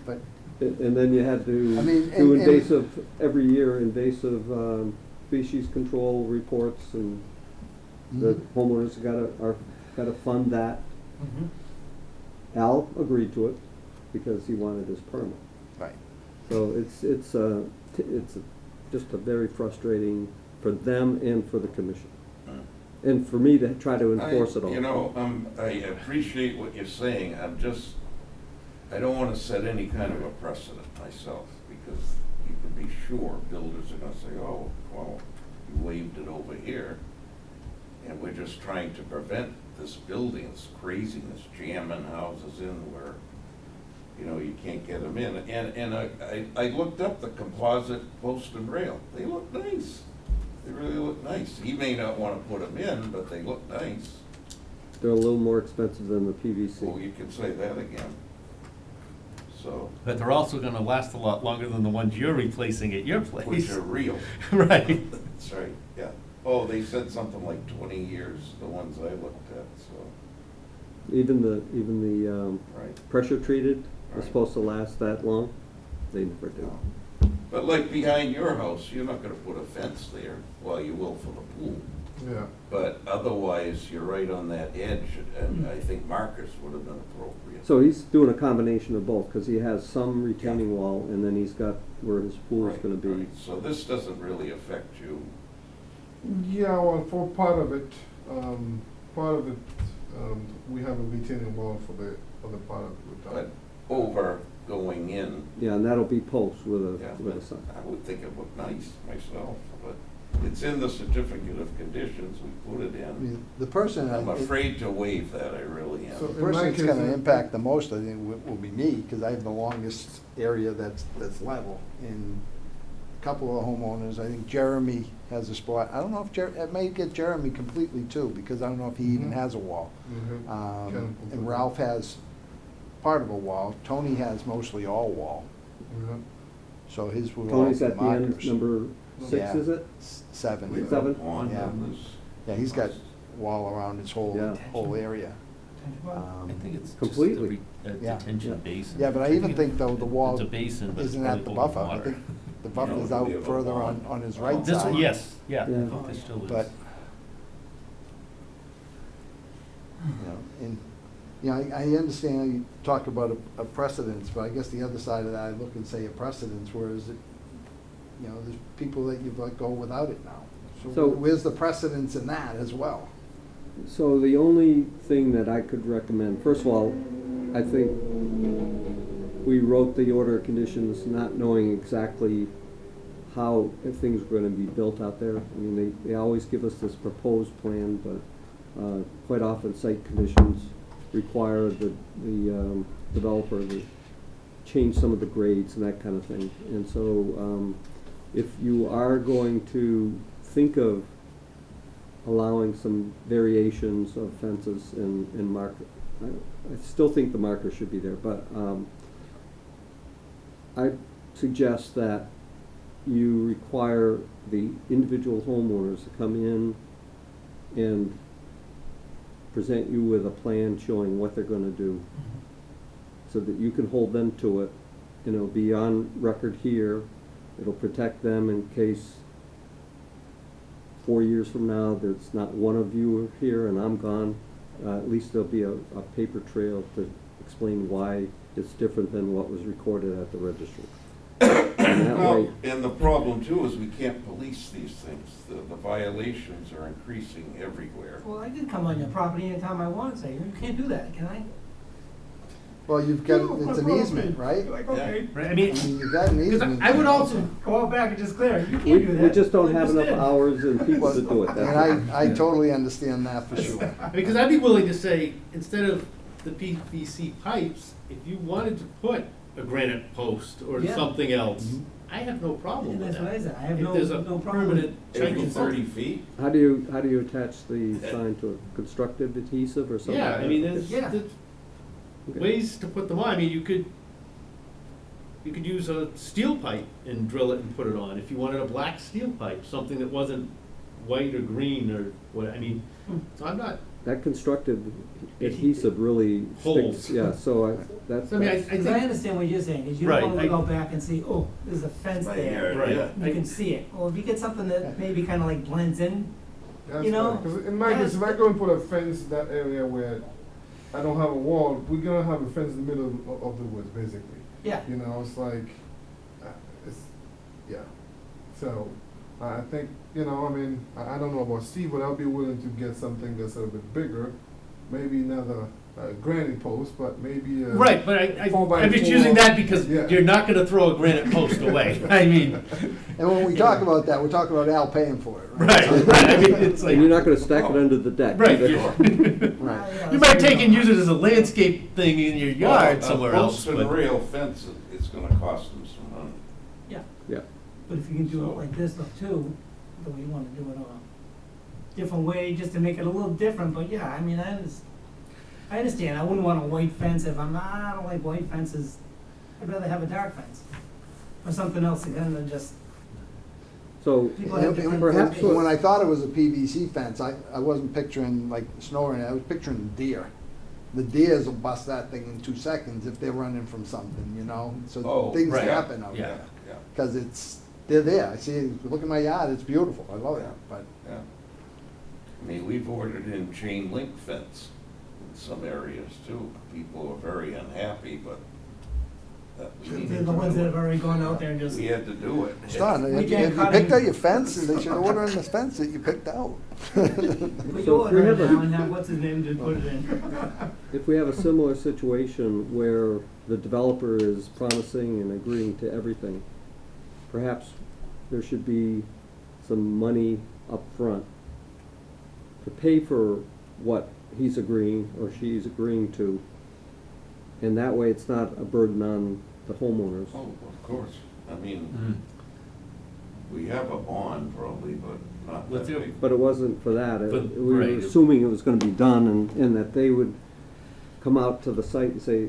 But, And then you had to I mean, do and- invasive, every year invasive, species control reports, and the Mhm. homeowners gotta fund that. Mhm. Al agreed to it because he wanted his permit. right. So it's just a very frustrating for them and for the commission. And for me to try to enforce it all. You know, I appreciate what you're saying, I don't wanna set any kind of a precedent myself, because you can be sure builders are gonna say, oh, well, you waived it over here, and we're just trying to prevent this building, this craziness, jamming houses in where, you know, you can't get them in. And I looked up the composite post and rail, they look nice. They really look nice. He may not wanna put them in, but they look nice. They're a little more expensive than the PVC. Oh, you can say that again. So, But they're also gonna last a lot longer than the ones you're replacing at your place. which are real. Right. That's right, yeah. Oh, they said something like 20 years, the ones I looked at, so, Even the right. pressure treated is Right. supposed to last that long. They never do. But like behind your house, you're not gonna put a fence there. Well, you will for the pool. Yeah. But otherwise, you're right on that edge, and I think markers would have been appropriate. So he's doing a combination of both, because he has some retaining wall, and then he's got where his pool is Right, gonna be. right. So this doesn't really affect you. Yeah, well, for part of it, we have a retaining wall for the other part of it. But over going in, Yeah, and that'll be posts with yeah, a sign. I would think it looked nice myself, but it's in the certificate of conditions, we put it I in. mean, the person, I'm afraid to waive that, I really So- am. the person that's In my case, gonna impact the most, I think, will be me, because I have the longest area that's level. And a couple of homeowners, I think Jeremy has a spot, I don't know if it may get Jeremy completely too, because I don't know if he even Mhm. has a wall. Mhm. And Completely. Ralph has part of a wall, Tony has mostly all wall, Yeah. so his will all Tony's be at the end, markers. number 6, Yeah. is it? Seven. We've Seven? got a pond Yeah. on this. Yeah, he's got wall around his whole Yeah. area. I think it's just Completely. a Yeah. detention basin. Yeah, but I even think though the wall It's a basin, but it's isn't at the probably full buffer. of I water. think the buffer's No, out we have a further pond. on his right This side. one, yes, yeah, Yeah. I think there still is. But, you know, and, you know, I understand you talk about a precedence, but I guess the other side of that, I look and say a precedence, whereas, you know, there's people that you've let go without it now. So- So where's the precedence in that as well? So the only thing that I could recommend, first of all, I think we wrote the order of conditions not knowing exactly how things were gonna be built out there. I mean, they always give us this proposed plan, but quite often site conditions require the developer to change some of the grades and that kind of thing. And so if you are going to think of allowing some variations of fences and marker, I still think the marker should be there, but I suggest that you require the individual homeowners to come in and present you with a plan showing what they're gonna do, so that you can hold them to it, and it'll be on record here. It'll protect them in case 4 years from now, there's not one of you here and I'm gone. At least there'll be a paper trail to explain why it's different than what was recorded at the registry. And that way, Well, and the problem too is we can't police these things. The violations are increasing everywhere. Well, I can come on your property anytime I want and say, you can't do that, can I? Well, you've got, No, it's an well, easement, right? You're like, okay. Right, I I mean, mean, you've got an because easement. I would also, Go out back and just clear it, you can't we do that. we just don't have enough Understand. hours and people to do it. And That's all. I totally understand that for sure. because I'd be willing to say, instead of the PVC pipes, if you wanted to put a granite post or Yeah. something else, Mhm. I have no problem And with that's what I that. said, I have If no, there's a no problem. permanent Every chunk of 30 feet? How do you attach the sign to it? Constructive adhesive or something? Yeah, like I mean, that? there's, Yeah. Okay. ways to put them on. I mean, you could use a steel pipe and drill it and put it on, if you wanted a black steel pipe, something that wasn't white or green or what, I mean, so I'm not, That constructive adhesive really Holds. sticks, yeah, so that's. I mean, I Because I think, understand what you're saying, is you Right, don't wanna I- go back and see, oh, there's a fence Right, there. yeah, Right. yeah. You can see it. Well, if you get something that maybe kinda like blends in, That's You know, right. 'Cause in my case, if I go and put a fence in that area where I don't have a wall, we're gonna have a fence in the middle of the woods, basically. yeah. You know, it's like, it's, yeah. So, I think, you know, I mean, I don't know about Steve, but I'll be willing to get something that's a little bit bigger. Maybe another granite post, but maybe a. right, but I'm just using that because Yeah. you're not gonna throw a granite post away, I mean, And when we talk about that, we're talking about Al paying for it, right? right, I mean, it's like, And you're not gonna stack it under the deck. right. either. Right. Yeah, You that's might where take you and go. use it as a landscape thing in your yard Well, somewhere a else, post and but, rail fence, it's gonna cost them some money. Yeah, Yeah, but if you can do So- it like this though too, the way you wanna do it on a different way, just to make it a little different, but yeah, I mean, I understand, I wouldn't want a white fence if I don't like white fences, I'd rather have a dark fence. Or something else again than just, so people have different. perhaps And when I thought it was a PVC fence, I wasn't picturing like snow or anything, I was picturing deer. The deers will bust that thing in 2 seconds if they're running from something, you know? So Oh, things right. happen out Yeah. there. Yeah, Cause they're there, I see, look at my yard, it's beautiful, I love it, Yeah. but. yeah. I mean, we've ordered in chain link fence in some areas too. People are very unhappy, but that we needed They're the to ones do that it. have already gone out there and just. We had to do it. It's done, if Weekend you picked out cutting. your fence, and they should order in the fence that you picked out. Put So your if we order in have a- now and have what's his name to put it in. if we have a similar situation where the developer is promising and agreeing to everything, perhaps there should be some money up front to pay for what he's agreeing or she's agreeing to. And that way it's not a burden on the homeowners. Oh, of course. I mean, Mm. we have a bond probably, but not that Let's do it. big. But it wasn't for that. But- We were right. assuming it was gonna be done and that they would come out to the site and say,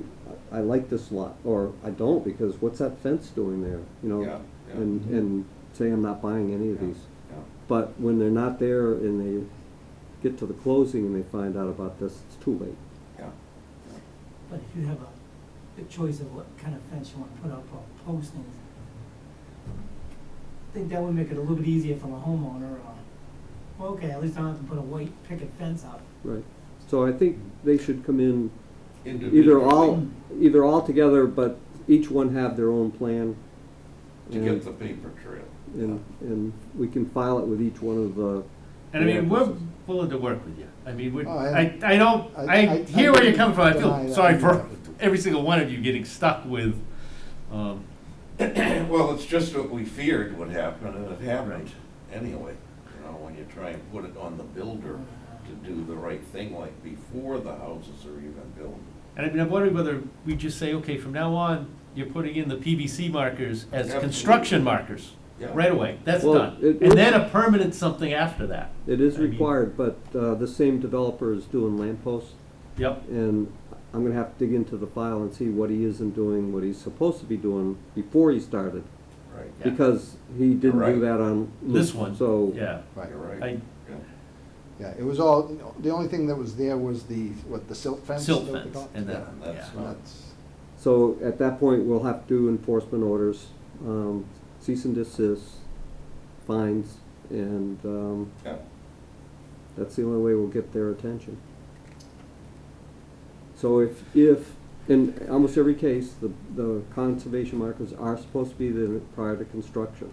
I like this lot, or I don't, because what's that fence doing there, you know? Yeah, yeah. And say, I'm not buying any of Yeah, these. yeah. But when they're not there and they get to the closing and they find out about this, it's too late. Yeah. But if you have a choice of what kind of fence you wanna put up or postings, I think that would make it a little bit easier for the homeowner, well, okay, at least I don't have to put a white picket fence up. Right. So I think they should come in Individually, either all together, but each one have their own plan. to and- get the paper trail. And we can file it with each one of the. and I mean, we're addresses. willing to work with you. I mean, Oh, I don't, I I hear where you're didn't coming from, I deny feel that sorry for either. every single one of you getting stuck with, Well, it's just what we feared would happen, and it happened Right. anyway. You know, when you try and put it on the builder to do the right thing, like before the houses are even built. and I mean, I'm wondering whether we just say, okay, from now on, you're putting in the PVC markers as Absolutely. construction markers, Yeah. right away, that's Well, done. it And is- then a permanent something after that. It is I mean- required, but the same developer is doing land posts, Yep, and I'm gonna have to dig into the file and see what he isn't doing, what he's supposed to be doing before he started. Right. Yeah. Because he didn't You're do right. that on. this Loop, one, So. yeah. Right. You're right. I, Yeah. Yeah, it was all, the only thing that was there was the silt fence? Silt is that what they fence, call it? and then, Yeah, that's yeah. And that's, So at that point, we'll have to do enforcement orders, cease and desist, fines, and Yeah. that's the only way we'll get their attention. So if, in almost every case, the conservation markers are supposed to be there prior to construction.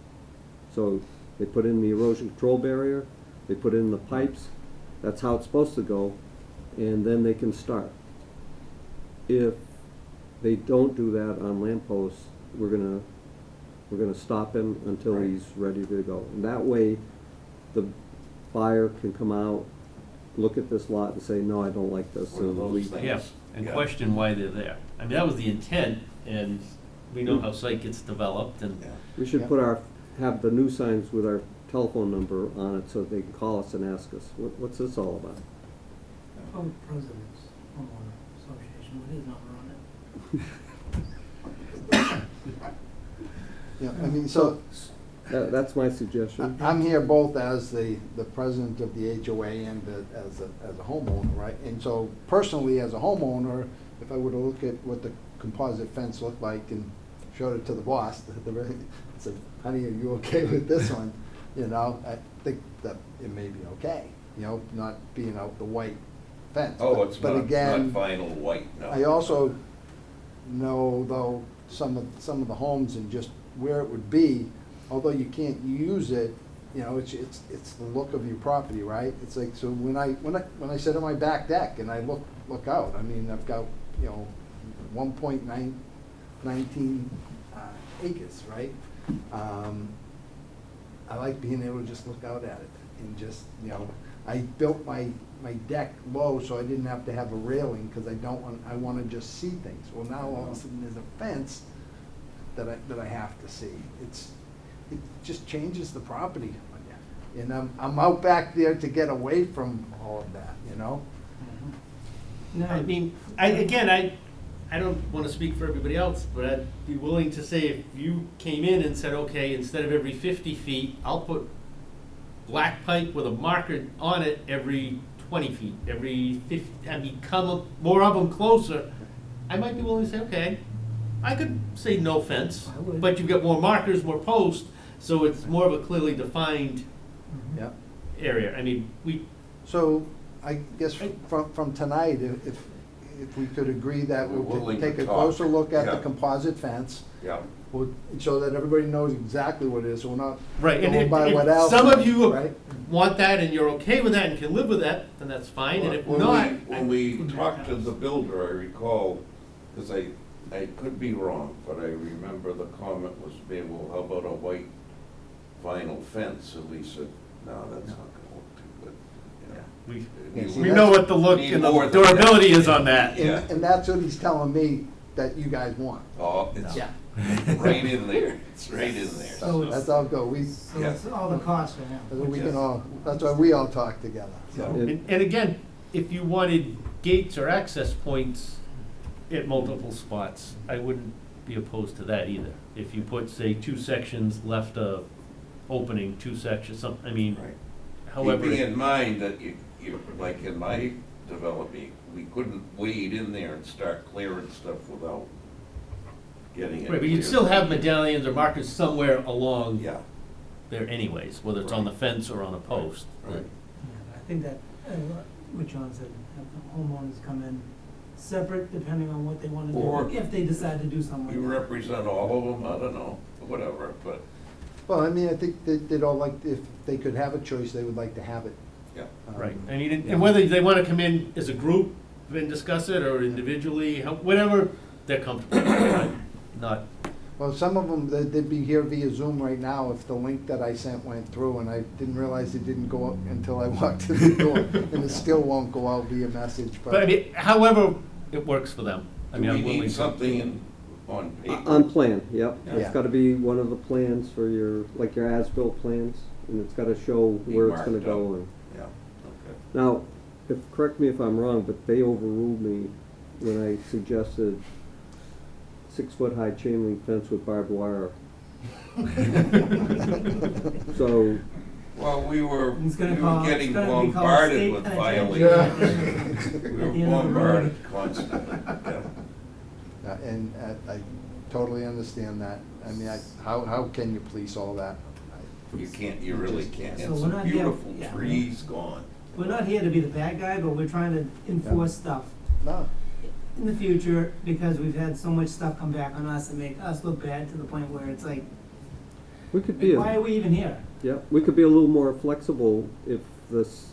So they put in the erosion control barrier, they put in the pipes, that's how it's supposed to go, and then they can start. If they don't do that on land posts, we're gonna stop him until Right. he's ready to go. And that way, the buyer can come out, look at this lot and say, no, I don't like this. One of and those we- things. Yeah, and Yeah. question why they're there. I mean, that was the intent, and we know how site gets developed, and, Yeah. We should Yeah. have the new signs with our telephone number on it so they can call us and ask us, what's this all about? Public President's Homeowner Association. application with his number on it. Yeah, I mean, so, That's my suggestion. I'm here both as the president of the HOA and as a homeowner, right? And so personally, as a homeowner, if I were to look at what the composite fence looked like and showed it to the boss, said, honey, are you okay with this one? You know, I think that it may be okay, you know, not being out the white fence. Oh, But- it's but not again, vinyl white, no. I also know, though, some of the homes and just where it would be, although you can't use it, you know, it's the look of your property, right? It's like, so when I sit on my back deck and I look out, I mean, I've got, you know, 1.19 acres, right? I like being able to just look out at it and just, you know, I built my deck low so I didn't have to have a railing, because I wanna just see things. Well, now all of a sudden there's a fence that I have to see. It just changes the property on you. And I'm out back there to get away from all of that, you know? No, I mean, I don't wanna speak for everybody else, but I'd be willing to say if you came in and said, okay, instead of every 50 feet, I'll put black pipe with a marker on it every 20 feet, every 50, I mean, come more of them closer, I might be willing to say, okay, I could say no fence, I would. but you've got more markers, more posts, so it's more of a clearly defined Yeah. area. I mean, So I guess from tonight, if we could agree that We're we'll willing take to a talk. closer look at the Yeah. composite fence, Yeah, so that everybody knows exactly what it is, so we're not right, and going by if what else. some of you right? want that and you're okay with that and can live with that, then that's fine, and if When not. When we talked to the builder, I recall, because I could be wrong, but I remember the comment was made, well, how about a white vinyl fence? And we said, no, that's not gonna look too good, you know. Yeah, see, We know what the look need and the more than durability that. is on that. Yeah. And that's what he's telling me that you guys want. Oh, it's Yeah. right in there, it's right in there. So That's all go, so it's all the cost for him. that's why we all talk together, so. And again, if you wanted gates or access points at multiple spots, I wouldn't be opposed to that either. If you put, say, 2 sections left of opening, 2 sections, something, I mean, Right. however. Keeping in mind that you, like in my developing, we couldn't wade in there and start clearing stuff without getting it Right, but you'd cleared. still have medallions or markers somewhere along Yeah, there anyways, whether it's on the fence or on a post. right. Yeah, I think that, what John said, have the homeowners come in separate depending on what they wanna Or do, if they decide to do something You like that. represent all of them, I don't know, whatever, but, Well, I mean, I think they'd all like, if they could have a choice, they would like to have it. yeah. Right, I mean, yeah. and whether they wanna come in as a group and discuss it, or individually, whatever they're comfortable with, not, Well, some of them, they'd be here via Zoom right now if the link that I sent went through, and I didn't realize it didn't go up until I walked in the door, and it still won't go out via message, but I mean, however it works for them. I Do mean, we I'm willing need to. something on paper? On plan, yep. It's Yeah. gotta be one of the plans for your, like your as-built plans, and it's gotta show Be where it's gonna marked go. out. And Yeah, okay. now, correct me if I'm wrong, but they overruled me when I suggested 6-foot-high chain link fence with barbed wire. So, Well, we were It's gonna getting it's gonna be called bombarded state with penitentiary. violations. We At were the end of the road. bombarded constantly, yeah. And I totally understand that. I mean, how can you police all that? You can't, you really can't. So And we're some not here- beautiful yeah. trees gone. We're not here to be the bad guy, but we're trying to enforce stuff No, in the future, because we've had so much stuff come back on us and make us look bad to the point where it's like, we could be, why are we even here? we could be a little more flexible if this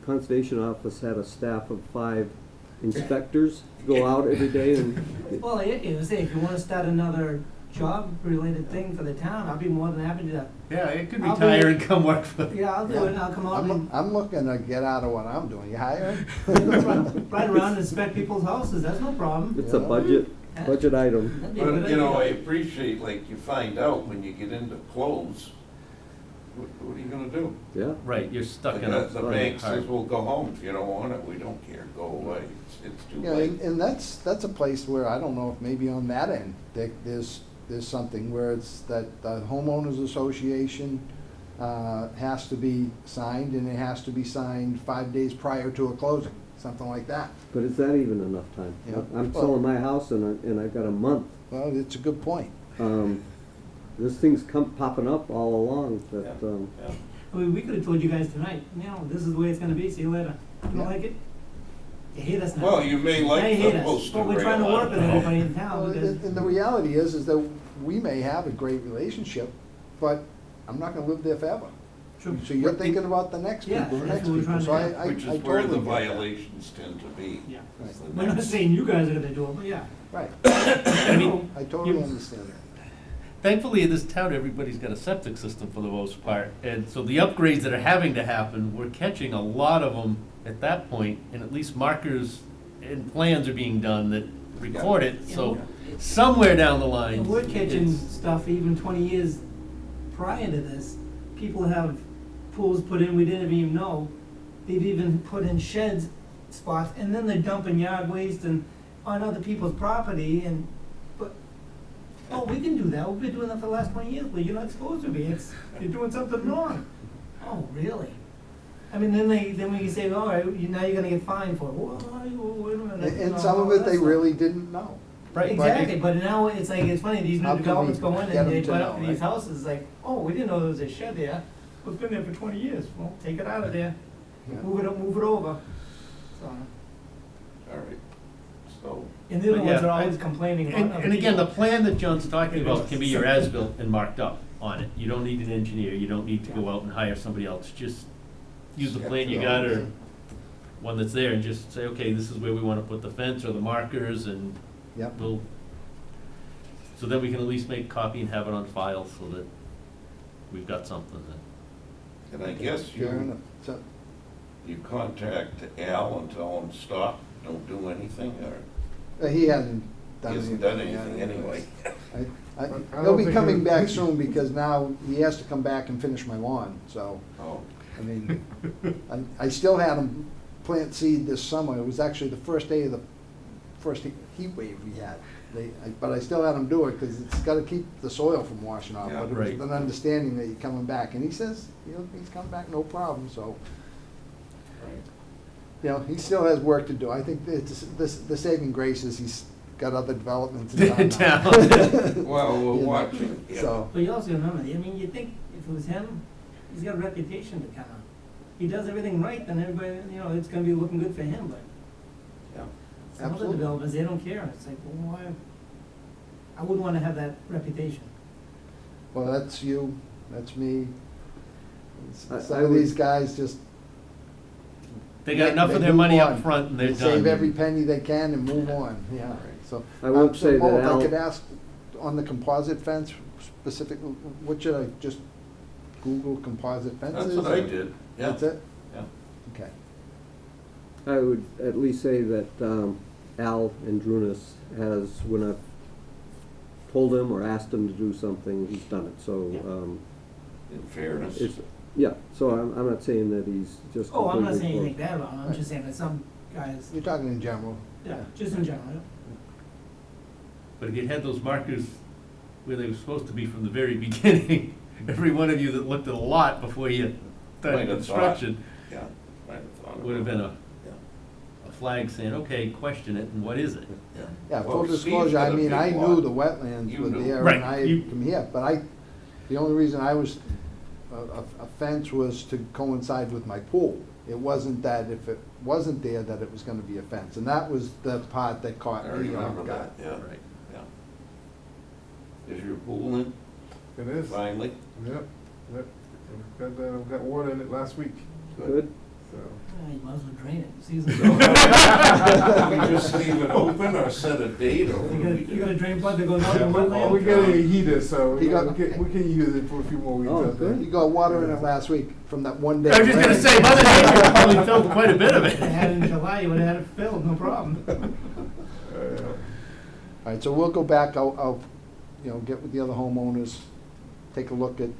conservation office had a staff of 5 inspectors to go out every day and, Well, if you wanna start another job-related thing for the town, I'll be more than happy to, Yeah, it could I'll retire be- and come work for. yeah, I'll do it, and I'll come out and I'm looking to get out of what I'm doing. You hiring? ride around and inspect people's houses, that's no problem. it's a budget item. That'd be a good But, you know, I idea. appreciate, like, you find out when you get into clothes, what are you gonna do? Yeah, Right, you're stuck in a. The bank says, well, go home, if you don't want it, we don't care, go away, it's too Yeah, late. and that's a place where, I don't know if maybe on that end, there's something where it's that the homeowners association has to be signed, and it has to be signed 5 days prior to a closing, something like that. but is that even enough time? Yeah. I'm Well- selling my house and I've got a month. Well, it's a good point. This thing's come popping up all along that, Yeah. I mean, we could have told you guys tonight, this is the way it's gonna be, see you later. You don't Yeah. like it? You hate us now. Well, you may Now like you the hate us, post but and we're trying to rail, I work with don't know. everybody in Well, town, because. and the reality is that we may have a great relationship, but I'm not gonna live there forever. Sure. So you're thinking about the next Yeah, people, the that's next what we're people, trying so to I Which I is where the totally get that. violations tend to be. Yeah. Right. It's the We're not next- saying you guys are gonna do it, but yeah. Right, I mean, I totally you- understand that. thankfully in this town, everybody's got a septic system for the most part. And so the upgrades that are having to happen, we're catching a lot of them at that point, and at least markers and plans are being done that record it. So somewhere down the line. And we're catching it's- stuff even 20 years prior to this. People have pools put in we didn't even know. They've even put in sheds spots, and then they're dumping yard waste and on other people's property, and, but, oh, we can do that, we've been doing that for the last 20 years, but you're not supposed to be, you're doing something wrong. Oh, really? I mean, then when you say, all right, now you're gonna get fined for it, well, wait a minute. And no, some of it they that's not- really didn't know. Right. Exactly, but now it's like, it's funny, these How new can developments we go in get and they them to put up know, these right? houses, like, oh, we didn't know there was a shed there, well, it's been there for 20 years, well, take it out of there, Yeah. move it over. So, All right, so, and they're the But ones that yeah, are always I- complaining about And, other and again, the people. plan that John's talking about can be your as-built and marked up on it. You don't need an engineer, you don't need to go out and hire somebody else, just use the plan you got or one that's there and just say, okay, this is where we wanna put the fence or the markers and Yep. we'll, so then we can at least make a copy and have it on file so that we've got something that. and I guess Fair enough. So, you contact Al and tell him, stop, don't do anything, or he hasn't done he anything. hasn't done yet anything anyway. I don't he'll be think coming he- back soon because now he has to come back and finish my lawn, so, Oh, I mean, I still had him plant seed this summer. It was actually the first day of the first heat wave we had. But I still had him do it because it's gotta keep the soil from washing off. Yeah, But it right. was an understanding that you're coming back, and he says, he's coming back, no problem, so. He still has work to do. I think the saving grace is he's got other developments in town now. well, we're You know, watching, yeah. So, But you also remember, I mean, you think if it was him, he's got a reputation to town. He does everything right, then everybody, it's gonna be looking good for him, but Yeah. some other Absolutely. developers, they don't care. It's like, well, why? I wouldn't wanna have that reputation. well, that's you, that's me. I Some of would- these guys just. They got enough of their move money on. up front and they're They done. Save every penny they can and move on, yeah, so. I would So, say Mo, that if I Al, could ask, on the composite fence specific, what should I, just Google composite fences? That's what I did, yeah. That's it? Yeah. Okay. I would at least say that Al Andrunas has, when I've told him or asked him to do something, he's done it, so, In fairness. it's, yeah, so I'm not saying that he's just Oh, I'm not completely saying anything closed. bad about him, I'm just saying that some guys, You're talking in general. yeah, just in general, yeah. But if you had those markers where they were supposed to be from the very beginning, every one of you that looked at a lot before you Might started have construction Yeah. Might have thought would have about been it. a flag saying, okay, question it, and what is it? Yeah. Yeah, Well, full Steve's disclosure, got I a mean, big I lot. knew the wetlands You were knew. there, Right, and I, you- from here, but the only reason I was, a fence was to coincide with my pool. It wasn't that if it wasn't there, that it was gonna be a fence, and that was the part that caught I me remember off that, guard. yeah, Right. yeah. Is your pool in, It is. finally? Yep, yep. I've got water in it last week, Good. so. Yeah, you might as well drain it, season. Do we just leave it open or set a date, or what do we You got a do? drain plug that goes out in one Oh, we layer? got a heater, so He got- we can use it for a few more weeks Oh, out there. good. You got water in it last week from that one day. I was just gonna rain. say, Mother Nature probably filled quite a bit of If they had it it. in July, you would've had it filled, no problem. All right, so we'll go back, I'll get with the other homeowners, take a look at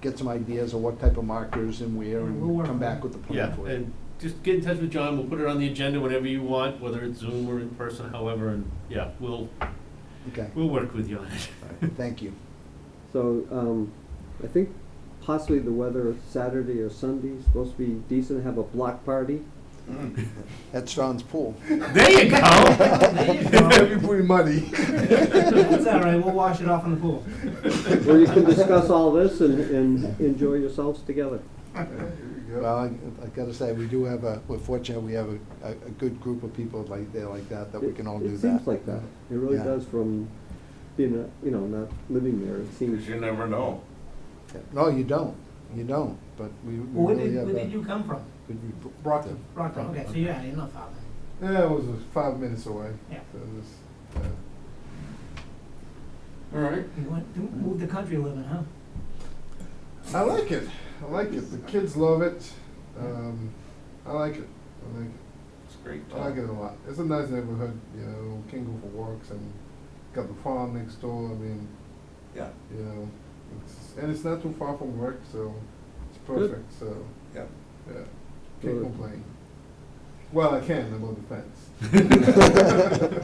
get some ideas of what type of markers and where, We'll and work come on back it. with the plan Yeah, for you. and just get in touch with John, we'll put it on the agenda whenever you want, whether it's Zoom or in person, however, and, yeah, we'll Okay, work with you on it. all right, thank you. So, I think possibly the weather Saturday or Sunday is supposed to be decent, have a block party. At John's pool. There you go! There you go. Everybody muddy. That's all right, we'll wash it off in the pool. Where you can discuss all this and enjoy yourselves together. There you go. Well, I gotta say, we're fortunate, we have a good group of people like that we can all do that. It seems like that. It really Yeah. does from being, not living there. It seems. Because you never know. No, you don't, but we Where really did, have where a did you come from? good group. Brockton. Brockton, okay, so yeah, you're not far then. Yeah, it was 5 minutes away. Yeah. So it was, All right. You went to move the country living, huh? I like it. The kids love it. I like it. It's a great I like time. it a lot. It's a nice neighborhood, can go for walks and got the farm next door. I mean, Yeah, and it's not too far from work, so it's Good. perfect. So yeah. yeah, can't Good. complain. Well, I can about the fence.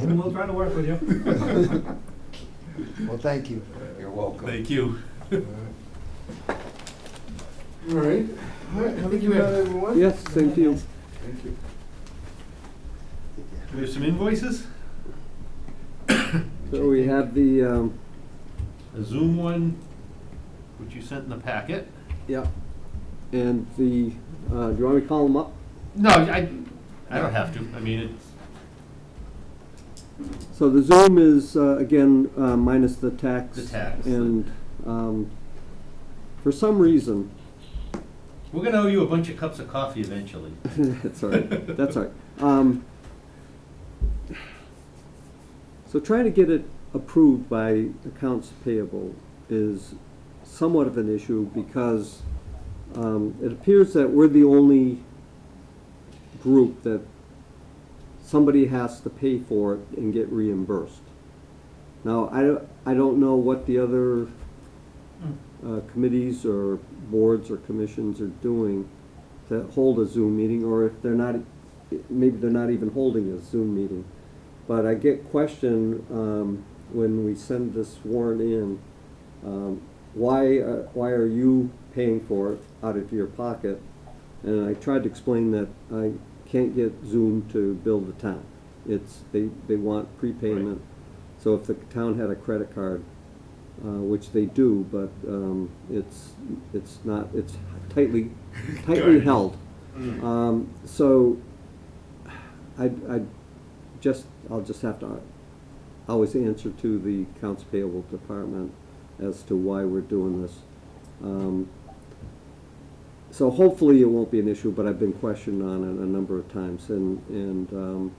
And we'll try to work with you. Well, thank you. You're welcome. Thank you. All right. All right. Have a good night, everyone. Yes, same to you. Thank you. Do we have some invoices? So we have the, A Zoom one, which you sent in the packet. yeah, and the, do you want me to call them up? No, I don't have to, I mean, it's, So the Zoom is, again, minus the tax. The tax. And, for some reason, we're gonna owe you a bunch of cups of coffee eventually. that's all right, that's all right. So trying to get it approved by accounts payable is somewhat of an issue because it appears that we're the only group that somebody has to pay for it and get reimbursed. Now, I don't know what the other committees or boards or commissions are doing to hold a Zoom meeting, or if they're not, maybe they're not even holding a Zoom meeting. But I get questioned when we send this warrant in, why are you paying for it out of your pocket? And I tried to explain that I can't get Zoom to bill the town. They want prepayment. So if the town had a credit card, which they do, but it's not, it's tightly held. So I'll just have to always answer to the accounts payable department as to why we're doing this. So hopefully it won't be an issue, but I've been questioned on it a number of times, and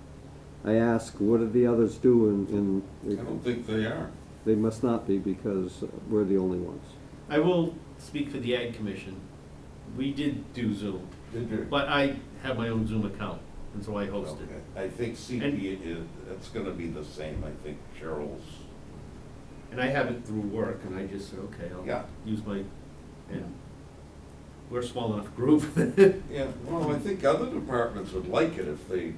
I ask, what do the others do, and I don't think they are. they must not be, because we're the only ones. I will speak for the Ag Commission. We did do Zoom, Did you? but I have my own Zoom account, and so I host Okay. it. I think CP is, it's gonna be the same. I think Cheryl's, And I have it through work, and I just said, okay, Yeah. I'll use my, and we're a small enough group. yeah, well, I think other departments would like it if they,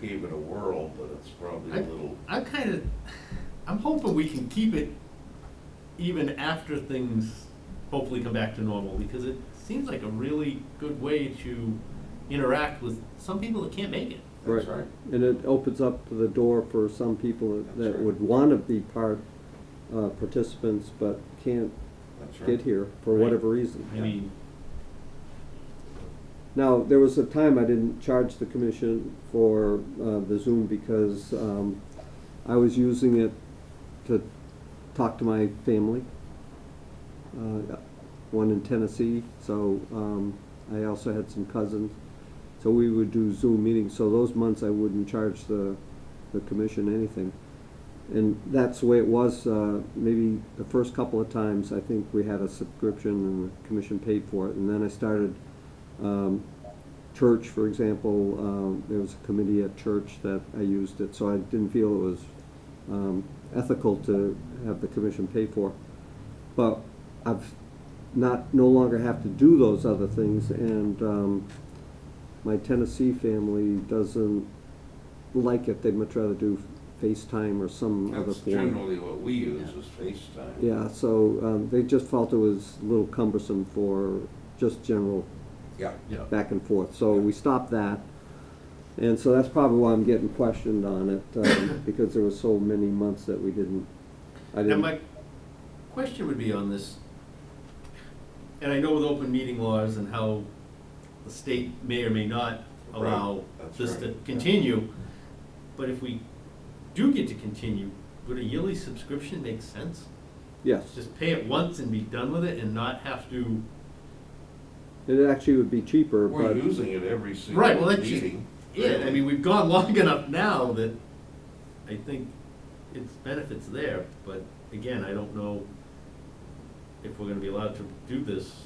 gave it a whirl, but it's probably a little, I'm hoping we can keep it even after things hopefully come back to normal, because it seems like a really good way to interact with some people that can't make it. that's right. And it opens up the door for some people That's that right. would want to be participants, but can't That's right. get here for Right. whatever reason. I mean, Now, there was a time I didn't charge the commission for the Zoom because I was using it to talk to my family, one in Tennessee, so I also had some cousins. So we would do Zoom meetings, so those months I wouldn't charge the commission anything. And that's the way it was, maybe the first couple of times, I think we had a subscription and the commission paid for it. And then I started, church, for example, there was a committee at church that I used it, so I didn't feel it was ethical to have the commission pay for. But I've no longer have to do those other things, and my Tennessee family doesn't like it. They'd much rather do FaceTime or some other That's form. generally what we use is FaceTime. Yeah, so they just felt it was a little cumbersome for just general Yeah. Yeah. back and forth. So we stopped that. And so that's probably why I'm getting questioned on it, because there were so many months that we didn't, I Now, didn't. my question would be on this, and I know with open meeting laws and how the state may or may not allow Right, that's this to right. continue, but if we do get to continue, would a yearly subscription make sense? Yes, Just pay it once and be done with it and not have to, it actually would be cheaper, We're but using it every single right, well, that's just meeting. it. I mean, we've gone long enough now that I think its benefits there, but again, I don't know if we're gonna be allowed to do this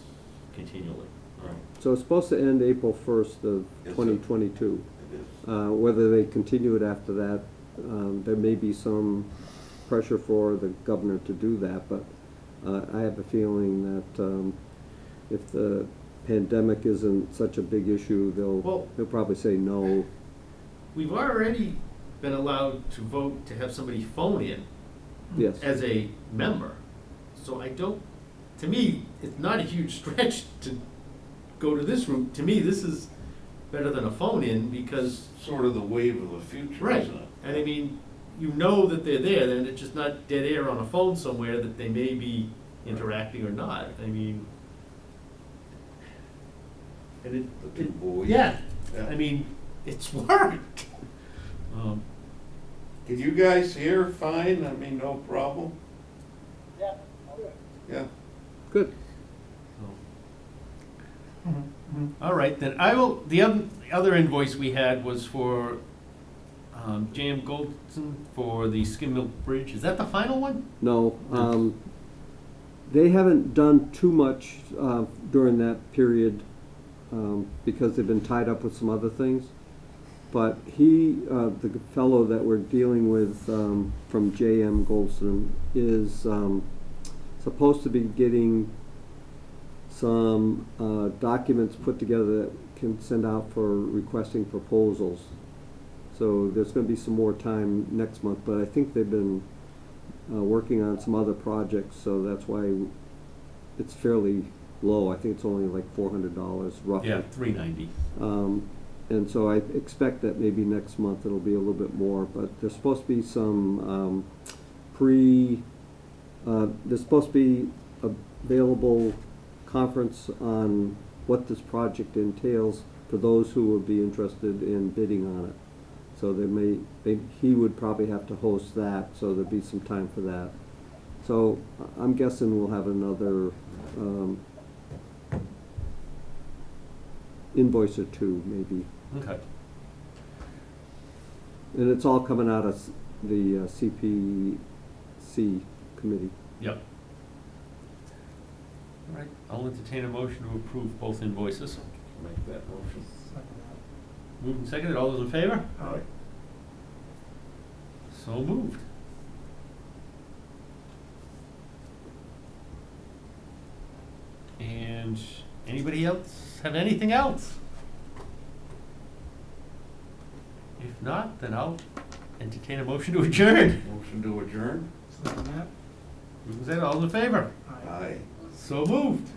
continually. Right. so it's supposed to end April 1st of Is it? 2022. It is. Whether they continue it after that, there may be some pressure for the governor to do that, but I have a feeling that if the pandemic isn't such a big issue, Well- they'll probably say no. We've already been allowed to vote to have somebody phone in Yes, as a member. So I don't, to me, it's not a huge stretch to go to this route. To me, this is better than a phone in because, Sort of the wave of the future, right, isn't it? and I mean, you know that they're there, then it's just not dead air on a phone somewhere that they may be interacting or not. I mean, and The two boys. yeah, Yeah. I mean, it's worked. Can you guys hear fine? I mean, no problem? Yeah. good. All right, then I will, the other invoice we had was for J.M. Goldson for the Skim Milk Bridge. Is that the final one? No, they haven't done too much during that period because they've been tied up with some other things. But he, the fellow that we're dealing with from J.M. Goldson is supposed to be getting some documents put together that can send out for requesting proposals. So there's going to be some more time next month, but I think they've been working on some other projects, so that's why it's fairly low. I think it's only like $400 roughly. Yeah, $390. And so I expect that maybe next month it'll be a little bit more, but there's supposed to be some there's supposed to be available conference on what this project entails for those who would be interested in bidding on it. So he would probably have to host that, so there'd be some time for that. So I'm guessing we'll have another invoice or two, maybe. Okay. And it's all coming out of the CPC committee. Yep. All right, I'll entertain a motion to approve both invoices. Make that motion. Moved and seconded, all those in favor? Aye. So moved. And anybody else have anything else? If not, then I'll entertain a motion to adjourn. Motion to adjourn? Moved and seconded, all those in favor? Aye. So moved.